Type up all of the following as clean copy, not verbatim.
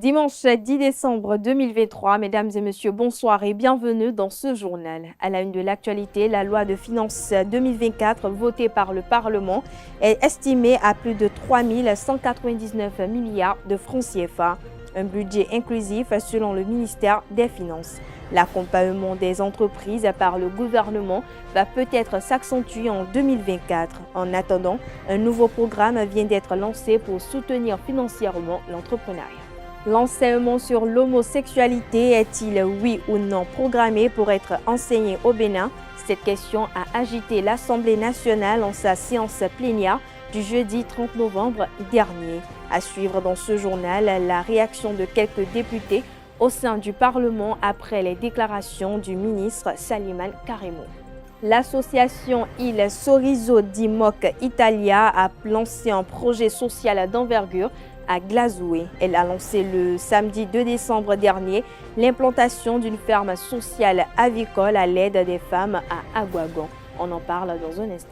Dimanche 10 décembre 2023, mesdames et messieurs, bonsoir et bienvenue dans ce journal. À la une de l'actualité, la loi de finances 2024 votée par le Parlement est estimée à plus de 3 199 milliards de francs CFA. Un budget inclusif selon le ministère des Finances. L'accompagnement des entreprises par le gouvernement va peut-être s'accentuer en 2024. En attendant, un nouveau programme vient d'être lancé pour soutenir financièrement l'entrepreneuriat. L'enseignement sur l'homosexualité est-il oui ou non programmé pour être enseigné au Bénin? Cette question a agité l'Assemblée nationale en sa séance plénière du jeudi 30 novembre dernier. À suivre dans ce journal la réaction de quelques députés au sein du Parlement après les déclarations du ministre Saliman Karimo. L'association Il Sorriso di Moc Italia a lancé un projet social d'envergure à Glazoué. Elle a lancé le samedi 2 décembre dernier l'implantation d'une ferme sociale avicole à l'aide des femmes à Aguagon. On en parle dans un instant.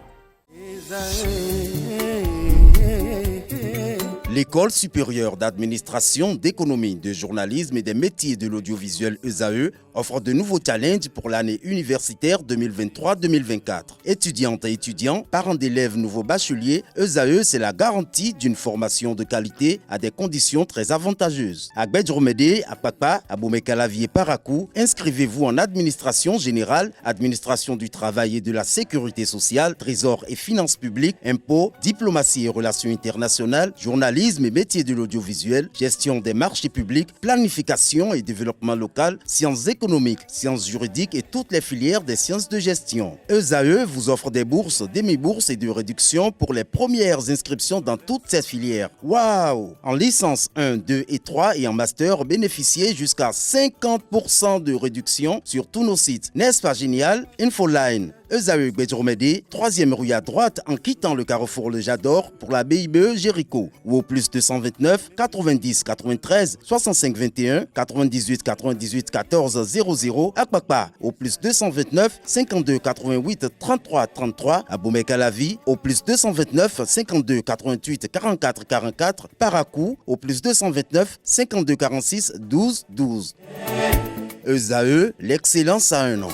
L'École supérieure d'administration, d'économie, de journalisme et des métiers de l'audiovisuel ESAE offre de nouveaux challenges pour l'année universitaire 2023-2024. Étudiantes et étudiants, parents d'élèves nouveaux bacheliers, ESAE, c'est la garantie d'une formation de qualité à des conditions très avantageuses. À Gbedjromede, à Papa, à Boumekalavi et Parakou, inscrivez-vous en administration générale, administration du travail et de la sécurité sociale, trésor et finances publiques, impôts, diplomatie et relations internationales, journalisme et métiers de l'audiovisuel, gestion des marchés publics, planification et développement local, sciences économiques, sciences juridiques et toutes les filières des sciences de gestion. ESAE vous offre des bourses, demi-bourses et de réductions pour les premières inscriptions dans toutes ces filières. Waouh! En licence 1, 2 et 3 et en master, bénéficiez jusqu'à 50% de réduction sur tous nos sites. N'est-ce pas génial? Infoline. ESAE Gbedjromede, 3e rue à droite en quittant le carrefour Le Jador pour la BIBE Jéricho ou au plus 229 90 93 65 21 98 98 14 00 à Kpakpa au plus 229 52 88 33 33 à Boumekalavi au plus 229 52 88 44 44 Parakou au plus 229 52 46 12 12. ESAE, l'excellence à un nom.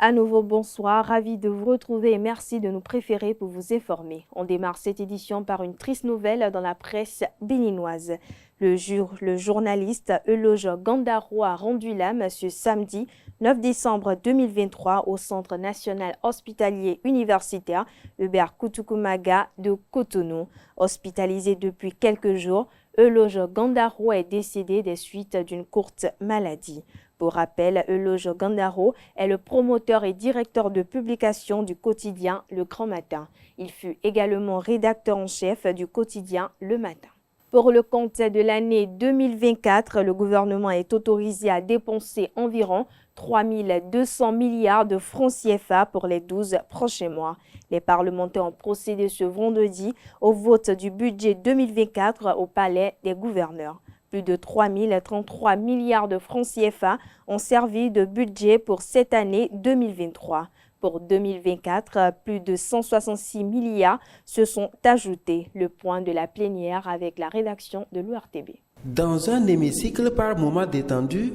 À nouveau, bonsoir, ravi de vous retrouver et merci de nous préférer pour vous informer. On démarre cette édition par une triste nouvelle dans la presse béninoise. Le journaliste Euloge Gandaro a rendu l'âme ce samedi 9 décembre 2023 au Centre national hospitalier universitaire Hubert Kutukumaga de Cotonou. Hospitalisé depuis quelques jours, Euloge Gandaro est décédé des suites d'une courte maladie. Pour rappel, Euloge Gandaro est le promoteur et directeur de publication du quotidien Le Grand Matin. Il fut également rédacteur en chef du quotidien Le Matin. Pour le compte de l'année 2024, le gouvernement est autorisé à dépenser environ 3 200 milliards de francs CFA pour les 12 prochains mois. Les parlementaires ont procédé ce vendredi au vote du budget 2024 au Palais des gouverneurs. Plus de 3 033 milliards de francs CFA ont servi de budget pour cette année 2023. Pour 2024, plus de 166 milliards se sont ajoutés. Le point de la plénière avec la rédaction de l'URTB. Dans un hémicycle par moment détendu,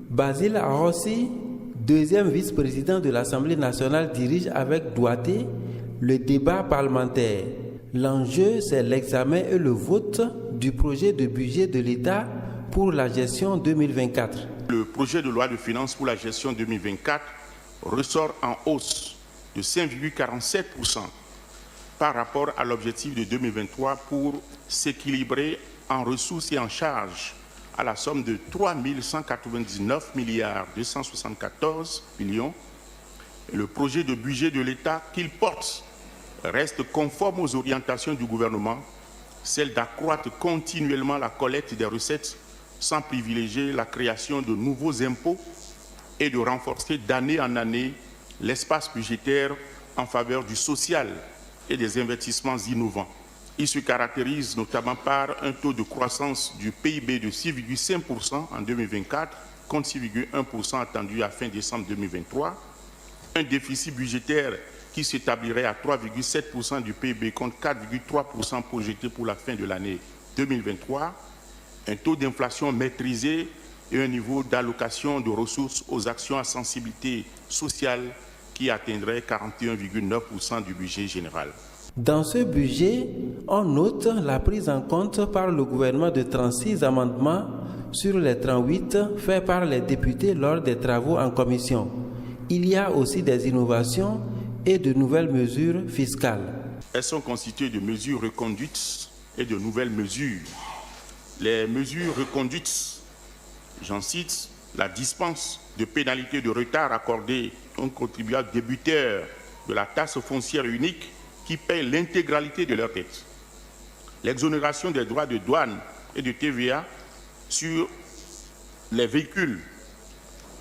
Basile Arossi, deuxième vice-président de l'Assemblée nationale, dirige avec doigté le débat parlementaire. L'enjeu, c'est l'examen et le vote du projet de budget de l'État pour la gestion 2024. Le projet de loi de finances pour la gestion 2024 ressort en hausse de 5,47% par rapport à l'objectif de 2023 pour s'équilibrer en ressources et en charges à la somme de 3 199 milliards 274 millions. Et le projet de budget de l'État qu'il porte reste conforme aux orientations du gouvernement, celle d'accroître continuellement la collecte des recettes sans privilégier la création de nouveaux impôts et de renforcer d'année en année l'espace budgétaire en faveur du social et des investissements innovants. Il se caractérise notamment par un taux de croissance du PIB de 6,5% en 2024 contre 6,1% attendu à fin décembre 2023, un déficit budgétaire qui s'établirait à 3,7% du PIB contre 4,3% projeté pour la fin de l'année 2023, un taux d'inflation maîtrisé et un niveau d'allocation de ressources aux actions à sensibilité sociale qui atteindrait 41,9% du budget général. Dans ce budget, on note la prise en compte par le gouvernement de 36 amendements sur les 38 faits par les députés lors des travaux en commission. Il y a aussi des innovations et de nouvelles mesures fiscales. Elles sont constituées de mesures reconduites et de nouvelles mesures. Les mesures reconduites, j'en cite, la dispense de pénalités de retard accordée aux contribuables débiteurs de la taxe foncière unique qui payent l'intégralité de leur dette. L'exonération des droits de douane et de TVA sur les véhicules,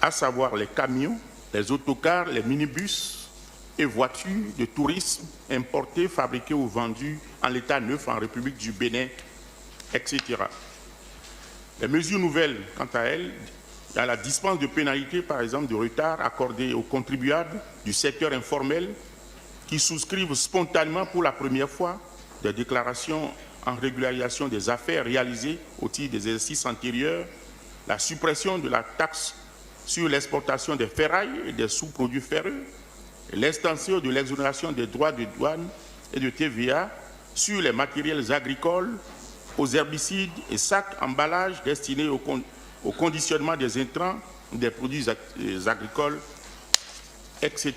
à savoir les camions, les autocars, les minibus et voitures de tourisme importées, fabriquées ou vendues en l'état neuf en République du Bénin, etc. Les mesures nouvelles, quant à elles, il y a la dispense de pénalités, par exemple, de retard accordée aux contribuables du secteur informel qui souscrivent spontanément pour la première fois des déclarations en régularisation des affaires réalisées au titre des exercices antérieurs, la suppression de la taxe sur l'exportation des ferrailles et des sous-produits ferreux, et l'extension de l'exonération des droits de douane et de TVA sur les matériels agricoles, aux herbicides et sacs emballages destinés au conditionnement des intrants, des produits agricoles, etc.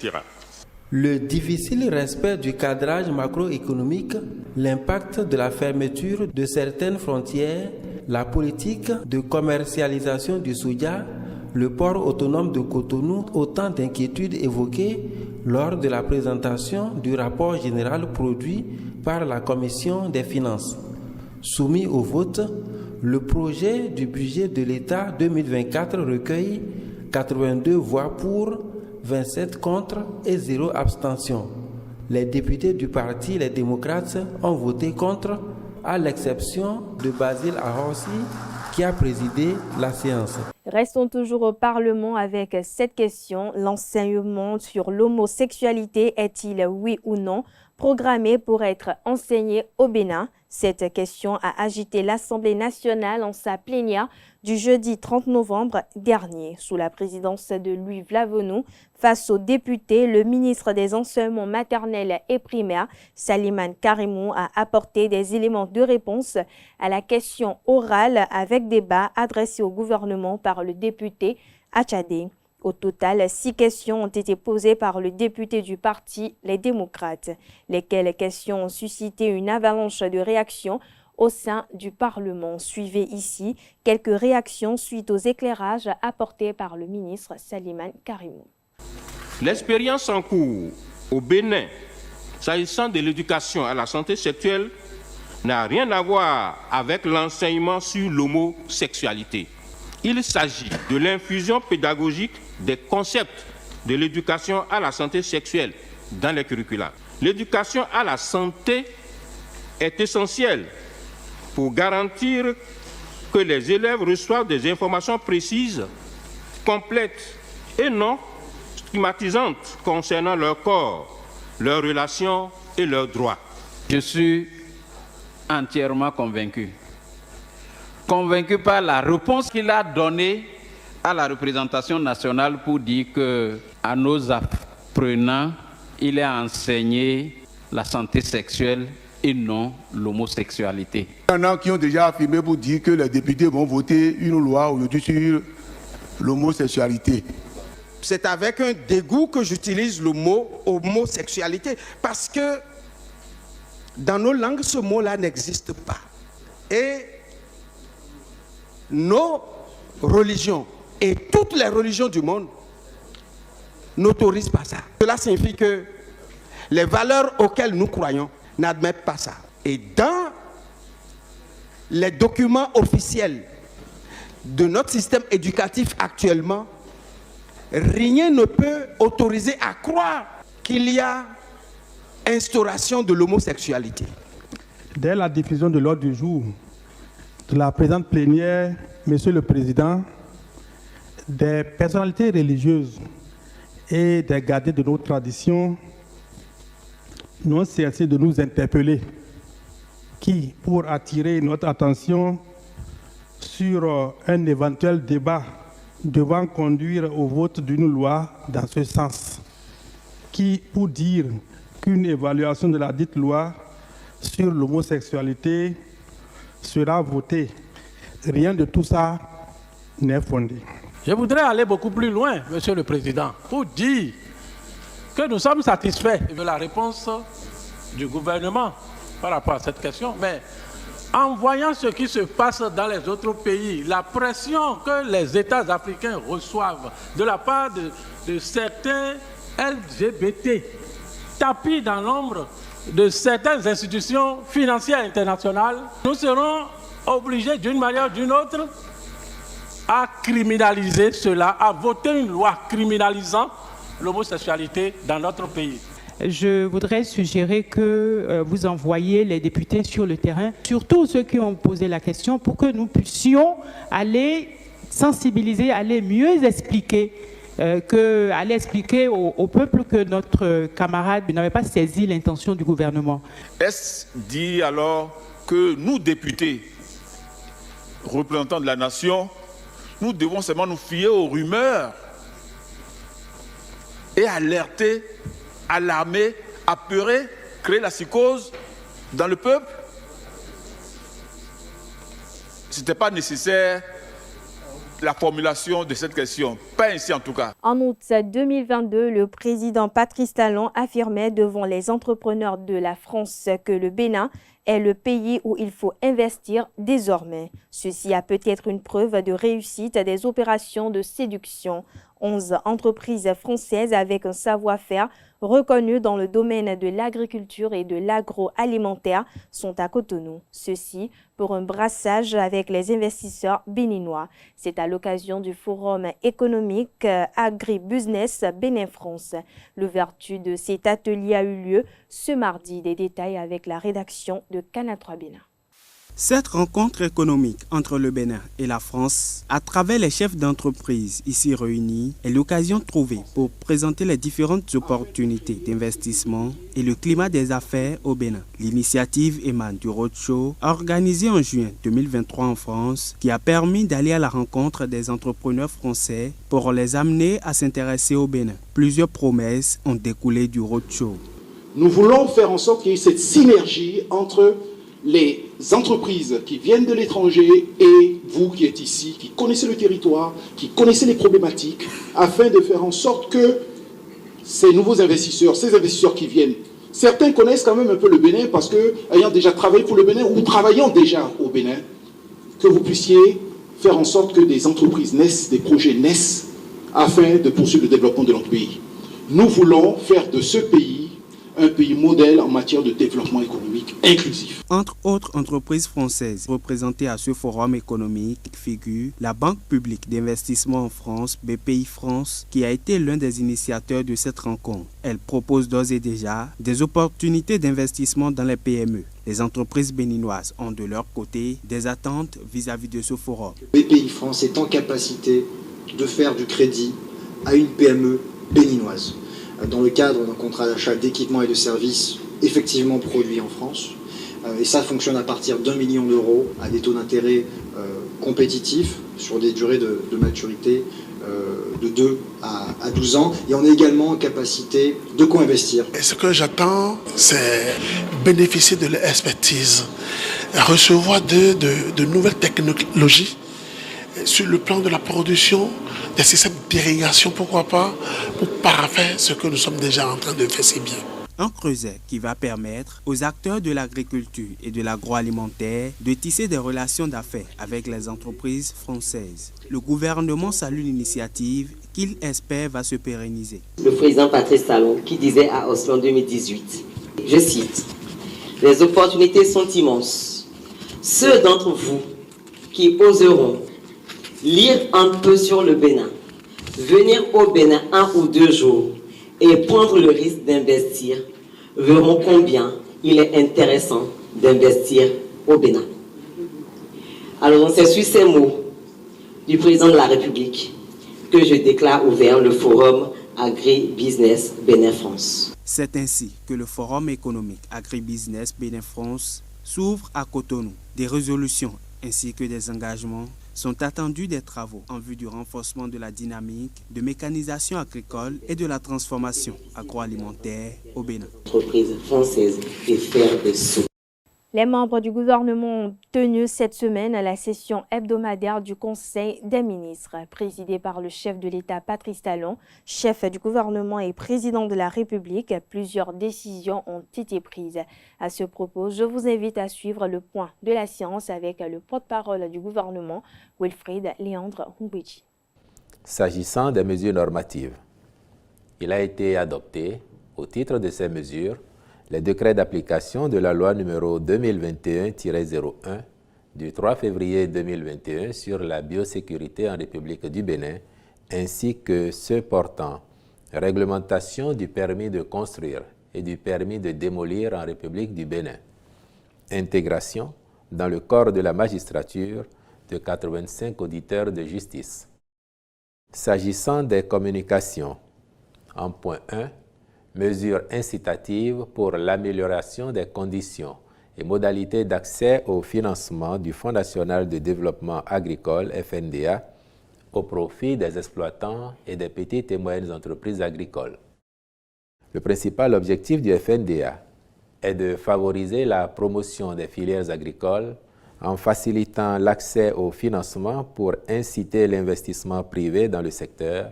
Le difficile respect du cadrage macroéconomique, l'impact de la fermeture de certaines frontières, la politique de commercialisation du soja, le port autonome de Cotonou, autant d'inquiétudes évoquées lors de la présentation du rapport général produit par la Commission des finances. Soumis au vote, le projet du budget de l'État 2024 recueille 82 voix pour, 27 contre et 0 abstention. Les députés du parti Les Démocrates ont voté contre, à l'exception de Basile Ahossi qui a présidé la séance. Restons toujours au Parlement avec cette question. L'enseignement sur l'homosexualité est-il, oui ou non, programmé pour être enseigné au Bénin? Cette question a agité l'Assemblée nationale en sa plénière du jeudi 30 novembre dernier. Sous la présidence de Louis Vlavenou, face aux députés, le ministre des Enseignements maternels et primaires, Salimane Karimou, a apporté des éléments de réponse à la question orale avec débat adressée au gouvernement par le député Achadé. Au total, 6 questions ont été posées par le député du parti Les Démocrates, lesquelles questions ont suscité une avalanche de réactions au sein du Parlement. Suivez ici quelques réactions suite aux éclairages apportés par le ministre Salimane Karimou. L'expérience en cours au Bénin, s'agissant de l'éducation à la santé sexuelle, n'a rien à voir avec l'enseignement sur l'homosexualité. Il s'agit de l'infusion pédagogique des concepts de l'éducation à la santé sexuelle dans les curricula. L'éducation à la santé est essentielle pour garantir que les élèves reçoivent des informations précises, complètes et non stigmatisantes concernant leur corps, leurs relations et leurs droits. Je suis entièrement convaincu par la réponse qu'il a donnée à la représentation nationale pour dire qu'à nos apprenants, il est enseigné la santé sexuelle et non l'homosexualité. Il y en a qui ont déjà affirmé pour dire que les députés vont voter une loi aujourd'hui sur l'homosexualité. C'est avec un dégoût que j'utilise le mot homosexualité parce que dans nos langues, ce mot-là n'existe pas. Et nos religions et toutes les religions du monde n'autorisent pas ça. Cela signifie que les valeurs auxquelles nous croyons n'admettent pas ça. Et dans les documents officiels de notre système éducatif actuellement, rien ne peut autoriser à croire qu'il y a instauration de l'homosexualité. Dès la diffusion de l'ordre du jour de la présente plénière, Monsieur le Président, des personnalités religieuses et des gardiens de nos traditions n'ont cessé de nous interpeller, qui, pour attirer notre attention sur un éventuel débat devant conduire au vote d'une loi dans ce sens, qui, pour dire qu'une évaluation de la dite loi sur l'homosexualité sera votée, rien de tout ça n'est fondé. Je voudrais aller beaucoup plus loin, Monsieur le Président, pour dire que nous sommes satisfaits de la réponse du gouvernement par rapport à cette question, mais en voyant ce qui se passe dans les autres pays, la pression que les États africains reçoivent de la part de certains LGBT, tapis dans l'ombre de certaines institutions financières internationales, nous serons obligés d'une manière ou d'une autre à criminaliser cela, à voter une loi criminalisant l'homosexualité dans notre pays. Je voudrais suggérer que vous envoyiez les députés sur le terrain, surtout ceux qui ont posé la question, pour que nous puissions aller sensibiliser, aller mieux expliquer, aller expliquer au peuple que notre camarade n'avait pas saisi l'intention du gouvernement. Est-ce dit alors que nous, députés, représentants de la nation, nous devons seulement nous fier aux rumeurs et alerter, alarmer, apeurer, créer la psychose dans le peuple? Ce n'était pas nécessaire la formulation de cette question, pas ainsi en tout cas. En août 2022, le président Patrice Talon affirmait devant les entrepreneurs de la France que le Bénin est le pays où il faut investir désormais. Ceci a peut-être une preuve de réussite des opérations de séduction. 11 entreprises françaises avec un savoir-faire reconnu dans le domaine de l'agriculture et de l'agroalimentaire sont à Cotonou. Ceci pour un brassage avec les investisseurs béninois. C'est à l'occasion du forum économique Agribusiness Bénin-France. L'ouverture de cet atelier a eu lieu ce mardi. Des détails avec la rédaction de Canal 3 Bénin. Cette rencontre économique entre le Bénin et la France, à travers les chefs d'entreprise ici réunis, est l'occasion trouvée pour présenter les différentes opportunités d'investissement et le climat des affaires au Bénin. L'initiative émane du Roadshow, organisé en juin 2023 en France, qui a permis d'aller à la rencontre des entrepreneurs français pour les amener à s'intéresser au Bénin. Plusieurs promesses ont découlé du Roadshow. Nous voulons faire en sorte qu'il y ait cette synergie entre les entreprises qui viennent de l'étranger et vous qui êtes ici, qui connaissez le territoire, qui connaissez les problématiques, afin de faire en sorte que ces nouveaux investisseurs, ces investisseurs qui viennent, certains connaissent quand même un peu le Bénin parce que, ayant déjà travaillé pour le Bénin ou travaillant déjà au Bénin, que vous puissiez faire en sorte que des entreprises naissent, des projets naissent, afin de poursuivre le développement de notre pays. Nous voulons faire de ce pays un pays modèle en matière de développement économique inclusif. Entre autres entreprises françaises représentées à ce forum économique figure la Banque publique d'investissement en France, BPI France, qui a été l'un des initiateurs de cette rencontre. Elle propose d'ores et déjà des opportunités d'investissement dans les PME. Les entreprises béninoises ont de leur côté des attentes vis-à-vis de ce forum. BPI France est en capacité de faire du crédit à une PME béninoise, dans le cadre d'un contrat d'achat d'équipements et de services effectivement produits en France. Et ça fonctionne à partir d'1 million d'euros à des taux d'intérêt compétitifs sur des durées de maturité de 2 à 12 ans. Et on est également en capacité de co-investir. Et ce que j'attends, c'est bénéficier de l'expertise, recevoir de nouvelles technologies sur le plan de la production, des systèmes d'irrigation, pourquoi pas, pour paraphère ce que nous sommes déjà en train de faire si bien. Un creuset qui va permettre aux acteurs de l'agriculture et de l'agroalimentaire de tisser des relations d'affaires avec les entreprises françaises. Le gouvernement salue l'initiative qu'il espère va se pérenniser. Le président Patrice Talon qui disait à Oslo en 2018, je cite, « Les opportunités sont immenses. Ceux d'entre vous qui oseront lire un peu sur le Bénin, venir au Bénin 1 ou 2 jours et prendre le risque d'investir, verront combien il est intéressant d'investir au Bénin. » Alors c'est sur ces mots du président de la République que je déclare ouvert le forum Agribusiness Bénin-France. C'est ainsi que le Forum économique Agribusiness Bénin-France s'ouvre à Cotonou. Des résolutions ainsi que des engagements sont attendus des travaux en vue du renforcement de la dynamique de mécanisation agricole et de la transformation agroalimentaire au Bénin. L'entreprise française est fière de sous. Les membres du gouvernement ont tenu cette semaine la session hebdomadaire du Conseil des ministres, présidée par le chef de l'État Patrice Talon, chef du gouvernement et président de la République. Plusieurs décisions ont été prises. À ce propos, je vous invite à suivre le point de la séance avec le porte-parole du gouvernement, Wilfried Léandre Humbiji. S'agissant des mesures normatives, il a été adopté, au titre de ces mesures, les décrets d'application de la loi numéro 2021-01 du 3 février 2021 sur la biosécurité en République du Bénin, ainsi que ceux portant réglementation du permis de construire et du permis de démolir en République du Bénin, intégration dans le corps de la magistrature de 85 auditeurs de justice. S'agissant des communications, en point 1, mesures incitatives pour l'amélioration des conditions et modalités d'accès au financement du Fonds national de développement agricole, FNDA, au profit des exploitants et des petites et moyennes entreprises agricoles. Le principal objectif du FNDA est de favoriser la promotion des filières agricoles en facilitant l'accès au financement pour inciter l'investissement privé dans le secteur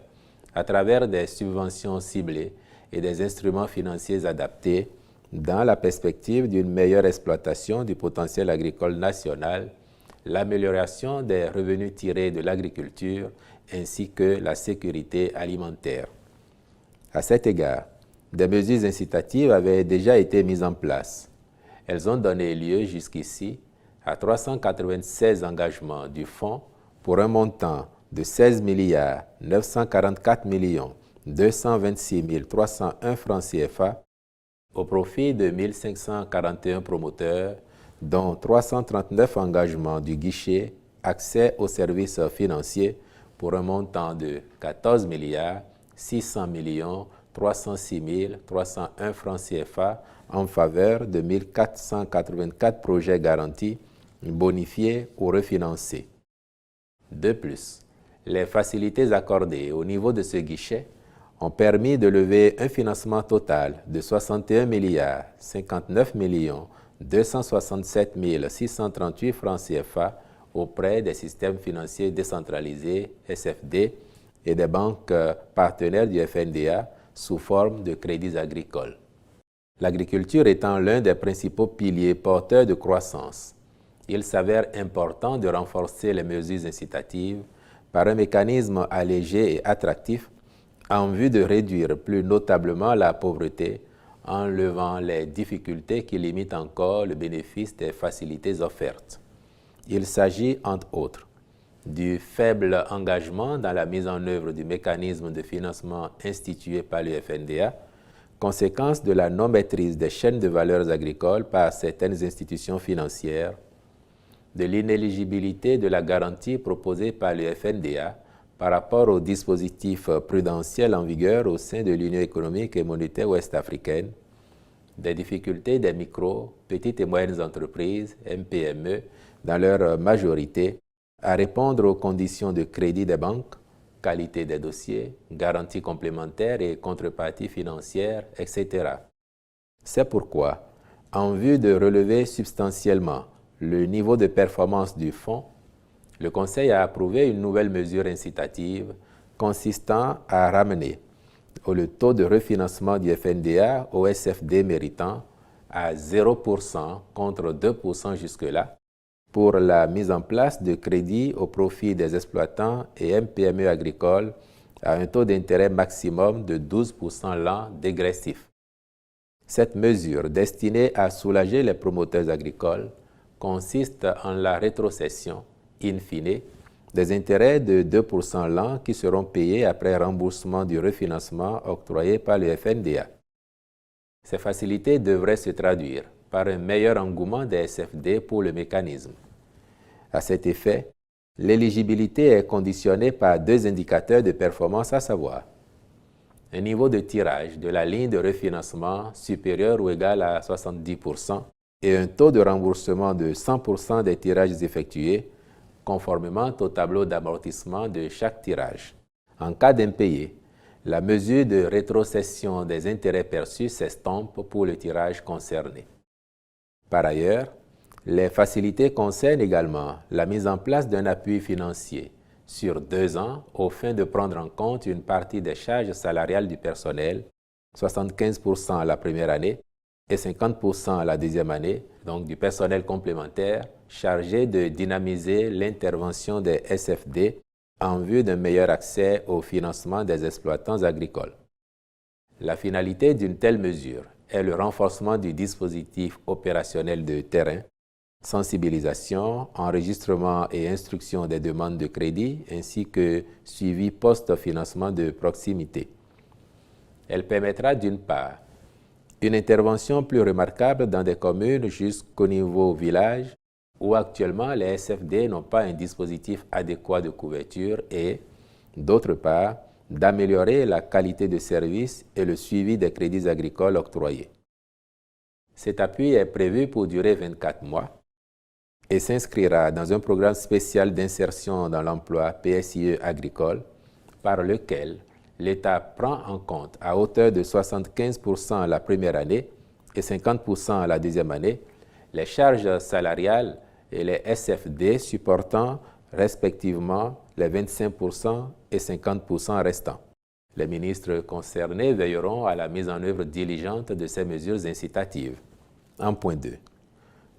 à travers des subventions ciblées et des instruments financiers adaptés dans la perspective d'une meilleure exploitation du potentiel agricole national, l'amélioration des revenus tirés de l'agriculture ainsi que la sécurité alimentaire. À cet égard, des mesures incitatives avaient déjà été mises en place. Elles ont donné lieu jusqu'ici à 396 engagements du Fonds pour un montant de 16 944 226 301 francs CFA au profit de 1541 promoteurs, dont 339 engagements du guichet accès aux services financiers pour un montant de 14 600 306 301 francs CFA en faveur de 1484 projets garantis, bonifiés ou refinancés. De plus, les facilités accordées au niveau de ce guichet ont permis de lever un financement total de 61 59 267 638 francs CFA auprès des systèmes financiers décentralisés, SFD, et des banques partenaires du FNDA sous forme de crédits agricoles. L'agriculture étant l'un des principaux piliers porteurs de croissance, il s'avère important de renforcer les mesures incitatives par un mécanisme allégé et attractif en vue de réduire plus notablement la pauvreté en levant les difficultés qui limitent encore le bénéfice des facilités offertes. Il s'agit, entre autres, du faible engagement dans la mise en œuvre du mécanisme de financement institué par le FNDA, conséquence de la non-maîtrise des chaînes de valeurs agricoles par certaines institutions financières, de l'inéligibilité de la garantie proposée par le FNDA par rapport au dispositif prudentiel en vigueur au sein de l'Union économique et monétaire ouest-africaine, des difficultés des micro, petites et moyennes entreprises, MPME, dans leur majorité, à répondre aux conditions de crédit des banques, qualité des dossiers, garanties complémentaires et contreparties financières, etc. C'est pourquoi, en vue de relever substantiellement le niveau de performance du fonds, le Conseil a approuvé une nouvelle mesure incitative consistant à ramener le taux de refinancement du FNDA au SFD méritant à 0% contre 2% jusque-là pour la mise en place de crédits au profit des exploitants et MPME agricoles à un taux d'intérêt maximum de 12% l'an dégressif. Cette mesure destinée à soulager les promoteurs agricoles consiste en la rétrocession in fine, des intérêts de 2% l'an qui seront payés après remboursement du refinancement octroyé par le FNDA. Ces facilités devraient se traduire par un meilleur engouement des SFD pour le mécanisme. À cet effet, l'éligibilité est conditionnée par deux indicateurs de performance, à savoir un niveau de tirage de la ligne de refinancement supérieur ou égal à 70% et un taux de remboursement de 100% des tirages effectués, conformément au tableau d'amortissement de chaque tirage. En cas d'impayé, la mesure de rétrocession des intérêts perçus s'estompe pour le tirage concerné. Par ailleurs, les facilités concernent également la mise en place d'un appui financier sur 2 ans aux fins de prendre en compte une partie des charges salariales du personnel, 75% la première année et 50% la deuxième année, donc du personnel complémentaire chargé de dynamiser l'intervention des SFD en vue d'un meilleur accès au financement des exploitants agricoles. La finalité d'une telle mesure est le renforcement du dispositif opérationnel de terrain, sensibilisation, enregistrement et instruction des demandes de crédit, ainsi que suivi post-financement de proximité. Elle permettra d'une part une intervention plus remarquable dans des communes jusqu'au niveau village, où actuellement les SFD n'ont pas un dispositif adéquat de couverture et, d'autre part, d'améliorer la qualité de service et le suivi des crédits agricoles octroyés. Cet appui est prévu pour durer 24 mois et s'inscrira dans un programme spécial d'insertion dans l'emploi PSIE agricole par lequel l'État prend en compte à hauteur de 75% la première année et 50% la deuxième année les charges salariales et les SFD supportant respectivement les 25% et 50% restants. Les ministres concernés veilleront à la mise en œuvre diligente de ces mesures incitatives. En point 2.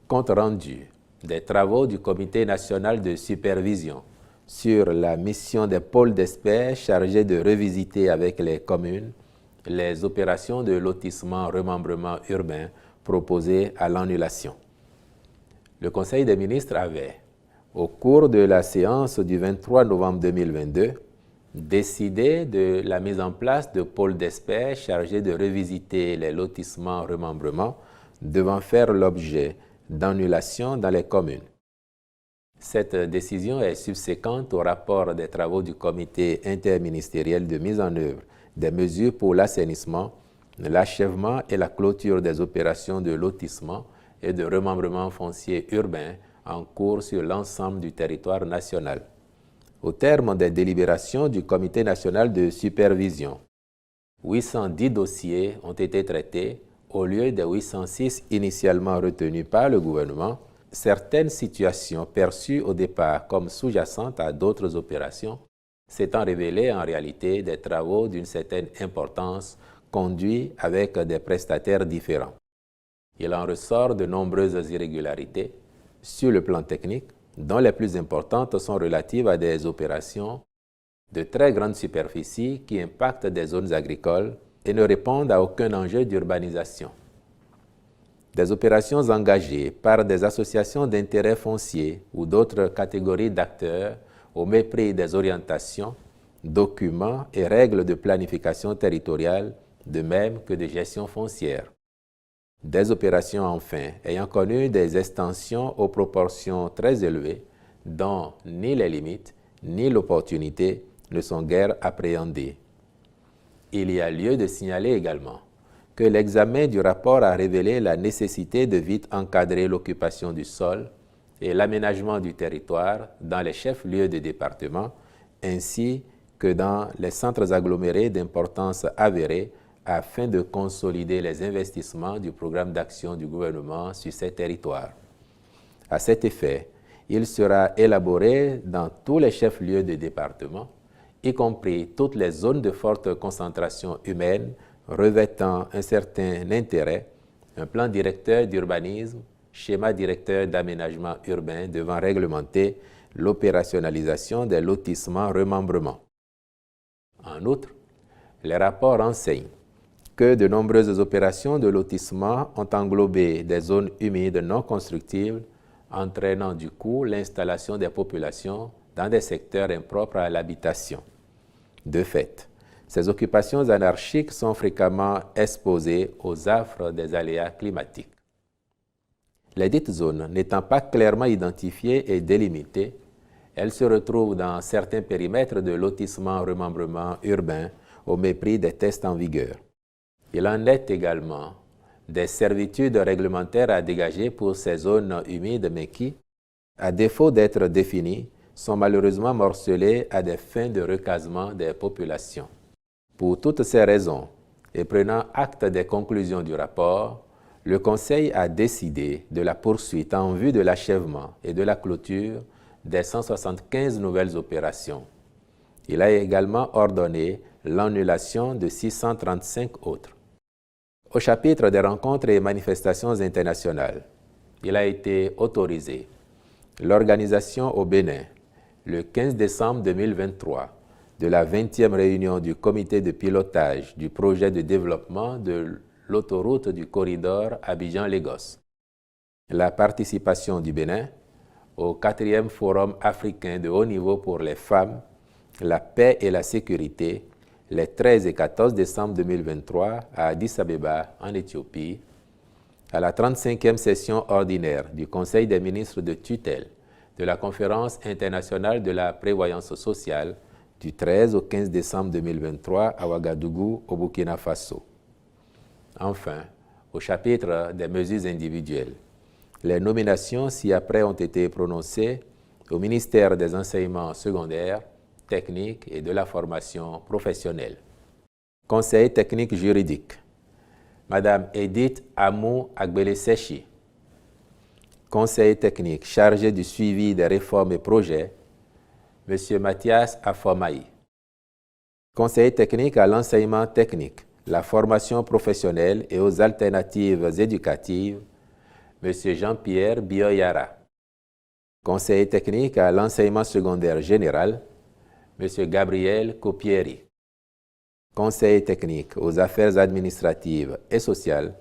Compte rendu des travaux du Comité national de supervision sur la mission des pôles d'experts chargés de revisiter avec les communes les opérations de lotissement-remembrement urbain proposées à l'annulation. Le Conseil des ministres avait, au cours de la séance du 23 novembre 2022, décidé de la mise en place de pôles d'experts chargés de revisiter les lotissements-remembrements devant faire l'objet d'annulation dans les communes. Cette décision est subséquente au rapport des travaux du comité interministériel de mise en œuvre des mesures pour l'assainissement, l'achèvement et la clôture des opérations de lotissement et de remembrement foncier urbain en cours sur l'ensemble du territoire national. Au terme des délibérations du Comité national de supervision, 810 dossiers ont été traités au lieu des 806 initialement retenus par le gouvernement. Certaines situations perçues au départ comme sous-jacentes à d'autres opérations s'étant révélées en réalité des travaux d'une certaine importance conduits avec des prestataires différents. Il en ressort de nombreuses irrégularités sur le plan technique, dont les plus importantes sont relatives à des opérations de très grande superficie qui impactent des zones agricoles et ne répondent à aucun enjeu d'urbanisation. Des opérations engagées par des associations d'intérêt foncier ou d'autres catégories d'acteurs au mépris des orientations, documents et règles de planification territoriale, de même que de gestion foncière. Des opérations enfin ayant connu des extensions aux proportions très élevées, dont ni les limites ni l'opportunité ne sont guère appréhendées. Il y a lieu de signaler également que l'examen du rapport a révélé la nécessité de vite encadrer l'occupation du sol et l'aménagement du territoire dans les chefs-lieux de département, ainsi que dans les centres agglomérés d'importance avérée, afin de consolider les investissements du programme d'action du gouvernement sur ces territoires. À cet effet, il sera élaboré dans tous les chefs-lieux de département, y compris toutes les zones de forte concentration humaine revêtant un certain intérêt, un plan directeur d'urbanisme, schéma directeur d'aménagement urbain devant réglementer l'opérationnalisation des lotissements-remembrements. En outre, les rapports enseignent que de nombreuses opérations de lotissement ont englobé des zones humides non constructibles, entraînant du coup l'installation des populations dans des secteurs impropres à l'habitation. De fait, ces occupations anarchiques sont fréquemment exposées aux affres des aléas climatiques. Les dites zones n'étant pas clairement identifiées et délimitées, elles se retrouvent dans certains périmètres de lotissement-remembrement urbain au mépris des tests en vigueur. Il en est également des servitudes réglementaires à dégager pour ces zones humides, mais qui, à défaut d'être définies, sont malheureusement morcelées à des fins de recasement des populations. Pour toutes ces raisons, et prenant acte des conclusions du rapport, le Conseil a décidé de la poursuite en vue de l'achèvement et de la clôture des 175 nouvelles opérations. Il a également ordonné l'annulation de 635 autres. Au chapitre des rencontres et manifestations internationales, il a été autorisé l'organisation au Bénin, le 15 décembre 2023, de la 20e réunion du comité de pilotage du projet de développement de l'autoroute du corridor Abidjan-Lagos. La participation du Bénin au 4e Forum africain de haut niveau pour les femmes, la paix et la sécurité, les 13 et 14 décembre 2023 à Addis Abeba, en Éthiopie, à la 35e session ordinaire du Conseil des ministres de tutelle de la Conférence internationale de la prévoyance sociale du 13 au 15 décembre 2023 à Ouagadougou, au Burkina Faso. Enfin, au chapitre des mesures individuelles, les nominations ci-après ont été prononcées au ministère des enseignements secondaires, techniques et de la formation professionnelle. Conseil technique juridique, Madame Edith Amou Agbele-Sechi. Conseil technique chargé du suivi des réformes et projets, Monsieur Mathias Afomaï. Conseil technique à l'enseignement technique, la formation professionnelle et aux alternatives éducatives, Monsieur Jean-Pierre Bioyara. Conseil technique à l'enseignement secondaire général, Monsieur Gabriel Copieri. Conseil technique aux affaires administratives et sociales,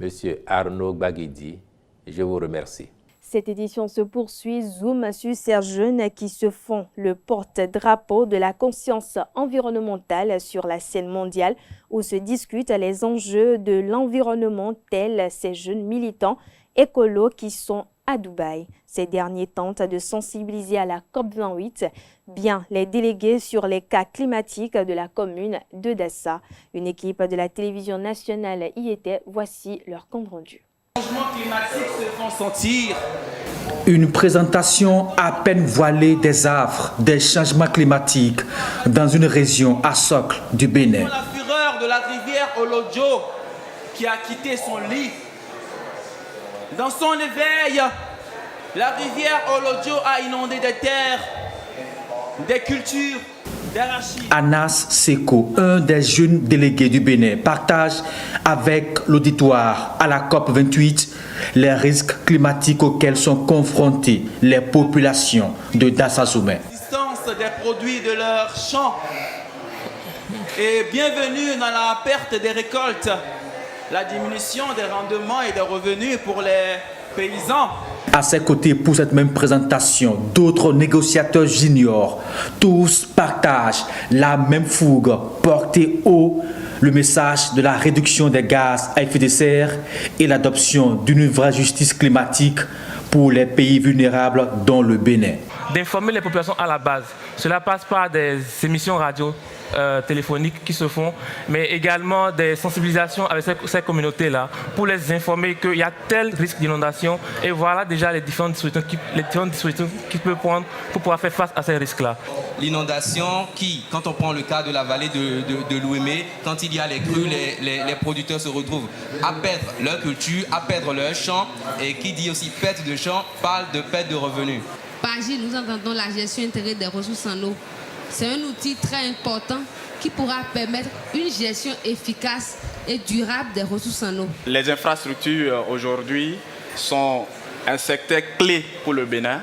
Monsieur Arnaud Baguidi. Je vous remercie. Cette édition se poursuit. Zoom sur ces jeunes qui se font le porte-drapeau de la conscience environnementale sur la scène mondiale où se discutent les enjeux de l'environnement tels ces jeunes militants écolos qui sont à Dubaï. Ces derniers tentent de sensibiliser à la COP28 bien les délégués sur les cas climatiques de la commune de Dassa. Une équipe de la télévision nationale y était. Voici leur compte rendu. Les changements climatiques se font sentir. Une présentation à peine voilée des affres des changements climatiques dans une région à socle du Bénin. La fureur de la rivière Olodjo qui a quitté son lit. Dans son éveil, la rivière Olodjo a inondé des terres, des cultures, d'arachide. Anas Seko, un des jeunes délégués du Bénin, partage avec l'auditoire à la COP28 les risques climatiques auxquels sont confrontées les populations de Dassa-Soumé. L'existence des produits de leurs champs et bienvenue dans la perte des récoltes, la diminution des rendements et des revenus pour les paysans. À ses côtés, pour cette même présentation, d'autres négociateurs juniors, tous partagent la même fougue, porter haut le message de la réduction des gaz à effet de serre et l'adoption d'une vraie justice climatique pour les pays vulnérables dont le Bénin. D'informer les populations à la base, cela passe par des émissions radio téléphoniques qui se font, mais également des sensibilisations avec ces communautés-là pour les informer qu'il y a tel risque d'inondation et voilà déjà les différentes dispositions qu'ils peuvent prendre pour pouvoir faire face à ces risques-là. L'inondation qui, quand on prend le cas de la vallée de l'Ouémé, quand il y a les crues, les producteurs se retrouvent à perdre leur culture, à perdre leur champ, et qui dit aussi perte de champ parle de perte de revenus. Par Agile, nous entendons la gestion intégrée des ressources en eau. C'est un outil très important qui pourra permettre une gestion efficace et durable des ressources en eau. Les infrastructures aujourd'hui sont un secteur clé pour le Bénin,